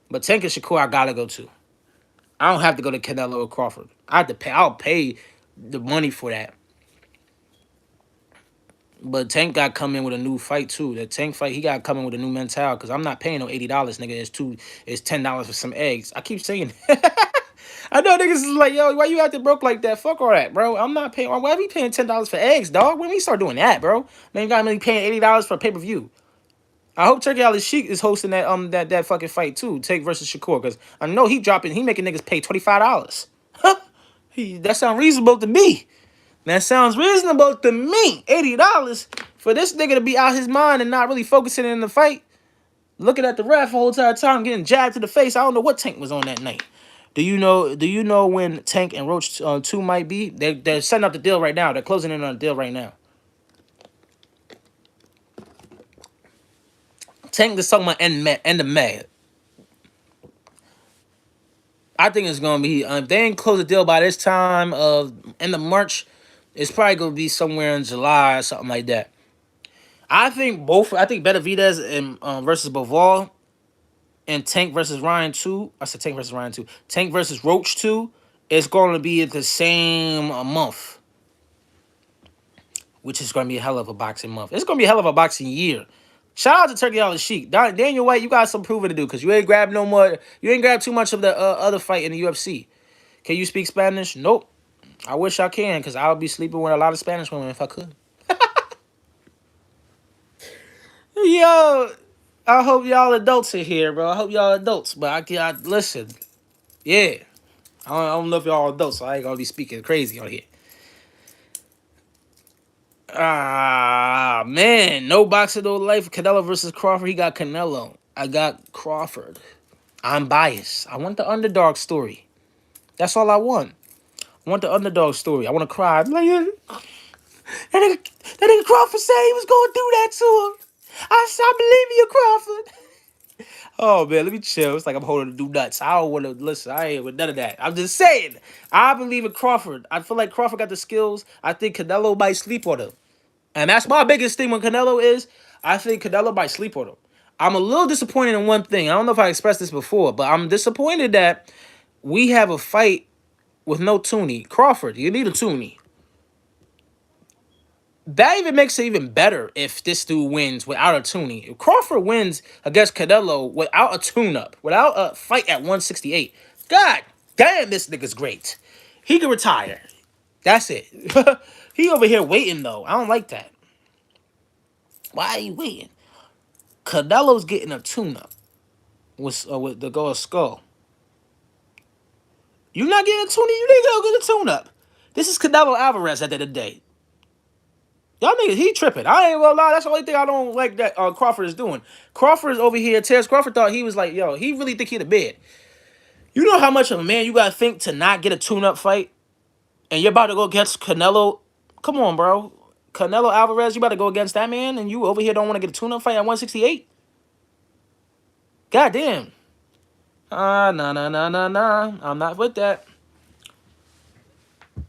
But Tank and Shakur, I gotta go to. I don't have to go to Canelo or Crawford. I have to pay. I'll pay the money for that. But Tank got come in with a new fight too. That Tank fight, he got come in with a new mentality. Cause I'm not paying no $80, nigga. It's $10 for some eggs. I keep saying. I know niggas is like, yo, why you acting broke like that? Fuck all that, bro. I'm not paying. Why we paying $10 for eggs, dog? When we start doing that, bro? Man, you got me paying $80 for a pay per view. I hope Turkey Ali Sheik is hosting that fucking fight too. Tank versus Shakur, cause I know he making niggas pay $25. That sounds reasonable to me. That sounds reasonable to me. $80 for this nigga to be out his mind and not really focusing in the fight. Looking at the ref the whole entire time, getting jabbed to the face. I don't know what Tank was on that night. Do you know? Do you know when Tank and Roach 2 might be? They're setting up the deal right now. They're closing in on the deal right now. Tank is talking about end of May. I think it's gonna be if they ain't close the deal by this time of end of March, it's probably gonna be somewhere in July or something like that. I think both. I think Benavidez and versus Bivol and Tank versus Ryan 2. I said Tank versus Ryan 2. Tank versus Roach 2 is going to be at the same month, which is going to be a hell of a boxing month. It's going to be a hell of a boxing year. Shout out to Turkey Ali Sheik. Daniel White, you got some proving to do because you ain't grabbed no more. You ain't grabbed too much of the other fight in the UFC. Can you speak Spanish? Nope. I wish I can because I would be sleeping with a lot of Spanish women if I could. Yo, I hope y'all adults are here, bro. I hope y'all adults. But I listen. Yeah. I don't know if y'all adults, so I ain't gonna be speaking crazy on here. Ah, man. No boxing, no life. Canelo versus Crawford. He got Canelo. I got Crawford. I'm biased. I want the underdog story. That's all I want. I want the underdog story. I want to cry. I'm like, that nigga Crawford said he was gonna do that to him. I believe you, Crawford. Oh man, let me chill. It's like I'm holding the do nuts. I don't want to listen. I ain't with none of that. I'm just saying. I believe in Crawford. I feel like Crawford got the skills. I think Canelo might sleep on him. And that's my biggest thing when Canelo is. I think Canelo might sleep on him. I'm a little disappointed in one thing. I don't know if I expressed this before, but I'm disappointed that we have a fight with no Toonie. Crawford, you need a Toonie. That even makes it even better if this dude wins without a Toonie. If Crawford wins against Canelo without a tune-up, without a fight at 168, god damn, this nigga's great. He can retire. That's it. He over here waiting, though. I don't like that. Why are you waiting? Canelo's getting a tune-up with the Gold Skull. You not getting a Toonie? You need to go get a tune-up. This is Canelo Alvarez at the end of the day. Y'all niggas, he tripping. I ain't gonna lie. That's the only thing I don't like that Crawford is doing. Crawford is over here. Terrence Crawford thought he was like, yo, he really think he the bed. You know how much of a man you gotta think to not get a tune-up fight? And you're about to go against Canelo. Come on, bro. Canelo Alvarez, you about to go against that man? And you over here don't want to get a tune-up fight at 168? God damn. Nah. I'm not with that.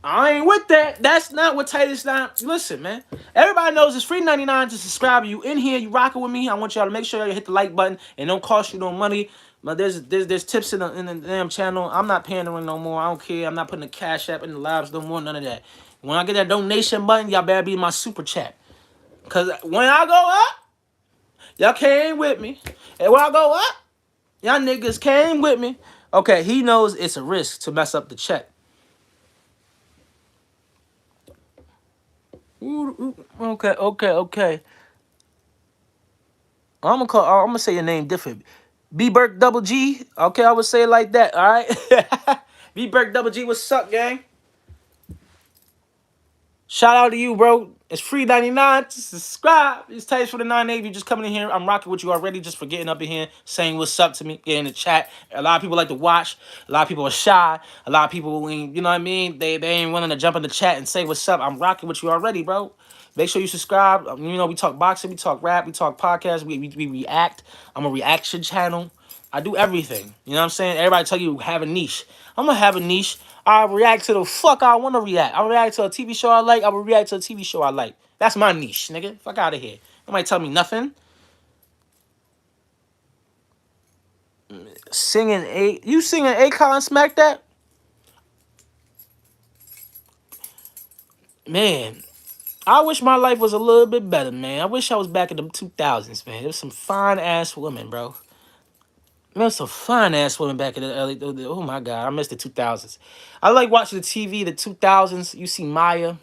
I ain't with that. That's not what Titus not. Listen, man. Everybody knows it's free 99 to subscribe. You in here, you rocking with me. I want y'all to make sure you hit the like button and don't cost you no money. But there's tips in the damn channel. I'm not pandering no more. I don't care. I'm not putting the cash app in the lives no more. None of that. When I get that donation button, y'all better be in my super chat. Cause when I go up, y'all came with me. And when I go up, y'all niggas came with me. Okay, he knows it's a risk to mess up the check. Okay. I'm gonna say your name different. B Burke Double G. Okay, I would say it like that. All right. V-Berg Double G, what's up, gang? Shout out to you, bro. It's free 99 to subscribe. It's Tights for the 980. You just coming in here. I'm rocking with you already just for getting up in here, saying what's up to me, get in the chat. A lot of people like to watch. A lot of people are shy. A lot of people, you know what I mean? They ain't willing to jump in the chat and say what's up. I'm rocking with you already, bro. Make sure you subscribe. You know, we talk boxing, we talk rap, we talk podcasts, we react. I'm a reaction channel. I do everything. You know what I'm saying? Everybody tell you have a niche. I'm gonna have a niche. I react to the fuck I want to react. I react to a TV show I like. I will react to a TV show I like. That's my niche, nigga. Fuck out of here. Nobody tell me nothing. You singing Akon Smack That? Man, I wish my life was a little bit better, man. I wish I was back in the 2000s, man. There was some fine ass women, bro. There was some fine ass women back in the early. Oh my god, I miss the 2000s. I like watching the TV, the 2000s. You see Maya.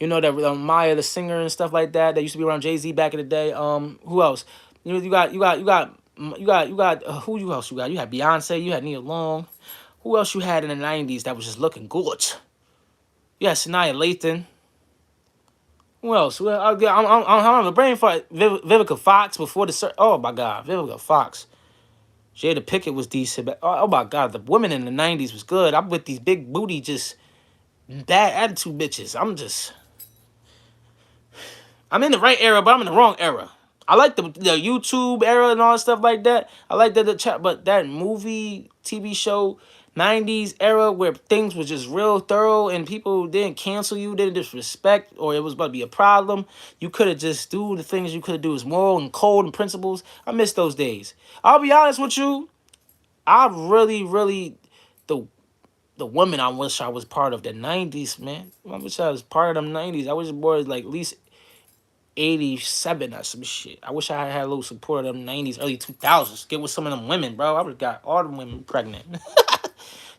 You know that Maya, the singer and stuff like that. That used to be around Jay-Z back in the day. Who else? You know, who else you got? You had Beyonce. You had Nia Long. Who else you had in the 90s that was just looking good? You had Sanaya Lathan. Who else? Well, I'm having a brain fart. Vivica Fox before the. Oh my God, Vivica Fox. Jada Pickett was decent, but oh my God, the women in the 90s was good. I'm with these big booty, just bad attitude bitches. I'm in the right era, but I'm in the wrong era. I like the YouTube era and all that stuff like that. I like the chat, but that movie, TV show, 90s era where things was just real thorough and people didn't cancel you, didn't disrespect, or it was about to be a problem. You could have just do the things you could have do as moral and code and principles. I miss those days. I'll be honest with you. I really, the women I wish I was part of the 90s, man. I wish I was part of them 90s. I wish it was like at least 87 or some shit. I wish I had a little support of them 90s, early 2000s. Get with some of them women, bro. I would have got all them women pregnant.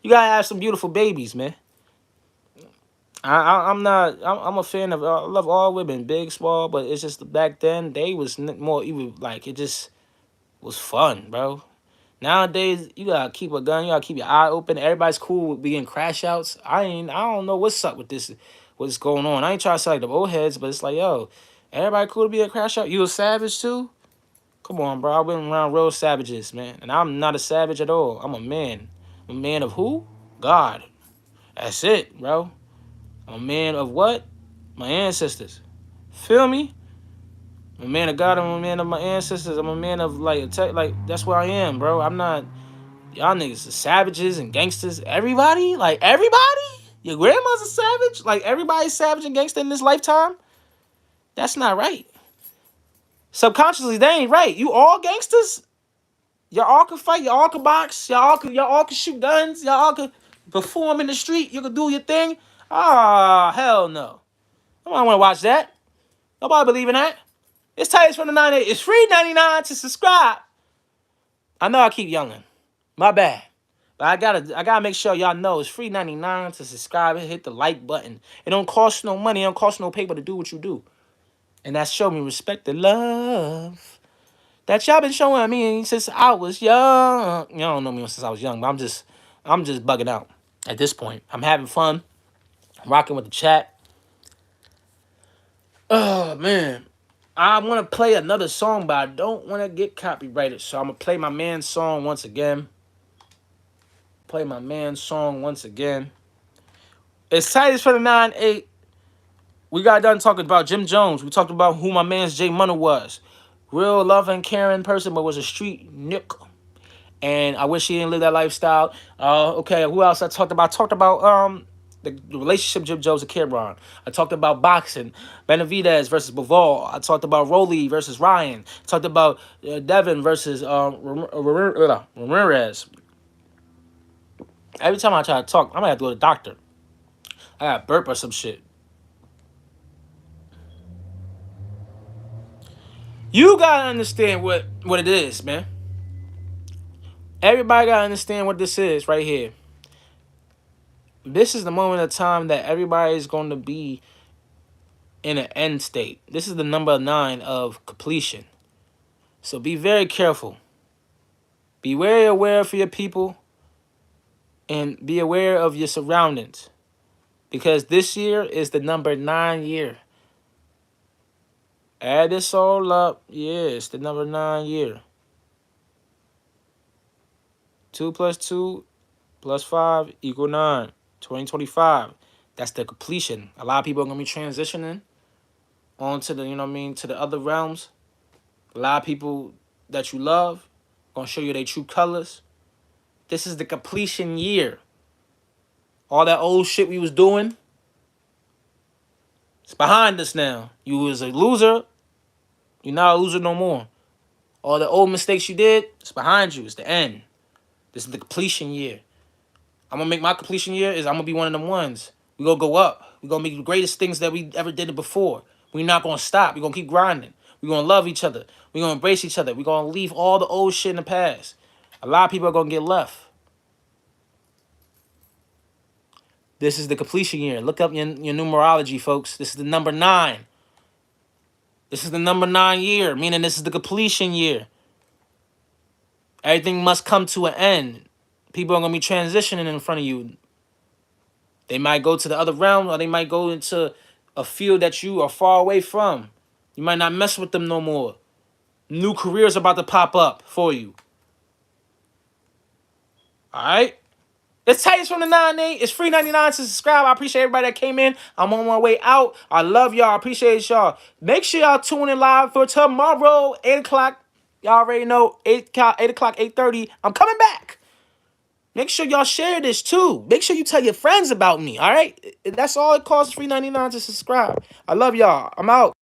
You gotta have some beautiful babies, man. I'm a fan of, I love all women, big, small, but it's just back then, they was more, even like, it just was fun, bro. Nowadays, you gotta keep a gun, you gotta keep your eye open. Everybody's cool with being crash outs. I don't know what's up with this, what's going on. I ain't trying to say like the old heads, but it's like, yo, everybody cool to be a crash out? You a savage too? Come on, bro. I've been around real savages, man. And I'm not a savage at all. I'm a man. I'm a man of who? God. That's it, bro. I'm a man of what? My ancestors. Feel me? I'm a man of God. I'm a man of my ancestors. I'm a man of like that's what I am, bro. I'm not. Y'all niggas are savages and gangsters. Everybody? Like everybody? Your grandma's a savage? Like everybody's savage and gangster in this lifetime? That's not right. Subconsciously, they ain't right. You all gangsters? Y'all all can fight. Y'all all can box. Y'all all can shoot guns. Y'all all can perform in the street. You can do your thing. Ah, hell no. Nobody want to watch that. Nobody believe in that. It's Tights from the 98. It's free 99 to subscribe. I know I keep yelling. My bad. But I gotta make sure y'all know it's free 99 to subscribe and hit the like button. It don't cost no money. It don't cost no paper to do what you do. And that show me respect and love that y'all been showing me since I was young. Y'all don't know me since I was young, but I'm just bugging out at this point. I'm having fun. I'm rocking with the chat. Oh man. I want to play another song, but I don't want to get copyrighted. So I'm gonna play my man's song once again. It's Tights for the 9-8. We got done talking about Jim Jones. We talked about who my man's Jay MUNNA was. Real love and caring person, but was a street nick. And I wish he didn't live that lifestyle. Okay, who else I talked about? I talked about the relationship Jim Jones and Cameron. I talked about boxing, Benavidez versus Bivol. I talked about Rolly versus Ryan. I talked about Devin versus Ramirez. Every time I try to talk, I might have to go to the doctor. I got burp or some shit. You gotta understand what it is, man. Everybody gotta understand what this is right here. This is the moment of time that everybody is going to be in an end state. This is the number 9 of completion. So be very careful. Be very aware for your people And be aware of your surroundings. Because this year is the number 9 year. Add this all up. Yeah, it's the number 9 year. 2 plus 2 plus 5 equal 9. 2025. That's the completion. A lot of people are going to be transitioning onto the, to the other realms. A lot of people that you love going to show you their true colors. This is the completion year. All that old shit we was doing, it's behind us now. You was a loser. You're not a loser no more. All the old mistakes you did, it's behind you. It's the end. This is the completion year. I'm going to make my completion year is I'm going to be one of them ones. We're going to go up. We're going to make the greatest things that we ever did it before. We're not going to stop. We're going to keep grinding. We're going to love each other. We're going to embrace each other. We're going to leave all the old shit in the past. A lot of people are going to get left. This is the completion year. Look up your numerology, folks. This is the number 9. This is the number 9 year, meaning this is the completion year. Everything must come to an end. People are going to be transitioning in front of you. They might go to the other realm, or they might go into a field that you are far away from. You might not mess with them no more. New careers about to pop up for you. All right? It's Titans from the 9-8. It's free 99 to subscribe. I appreciate everybody that came in. I'm on my way out. I love y'all. I appreciate y'all. Make sure y'all tune in live for tomorrow, 8 o'clock. Y'all already know, 8 o'clock, 8:30. I'm coming back. Make sure y'all share this too. Make sure you tell your friends about me, all right? That's all it costs, free 99 to subscribe. I love y'all. I'm out.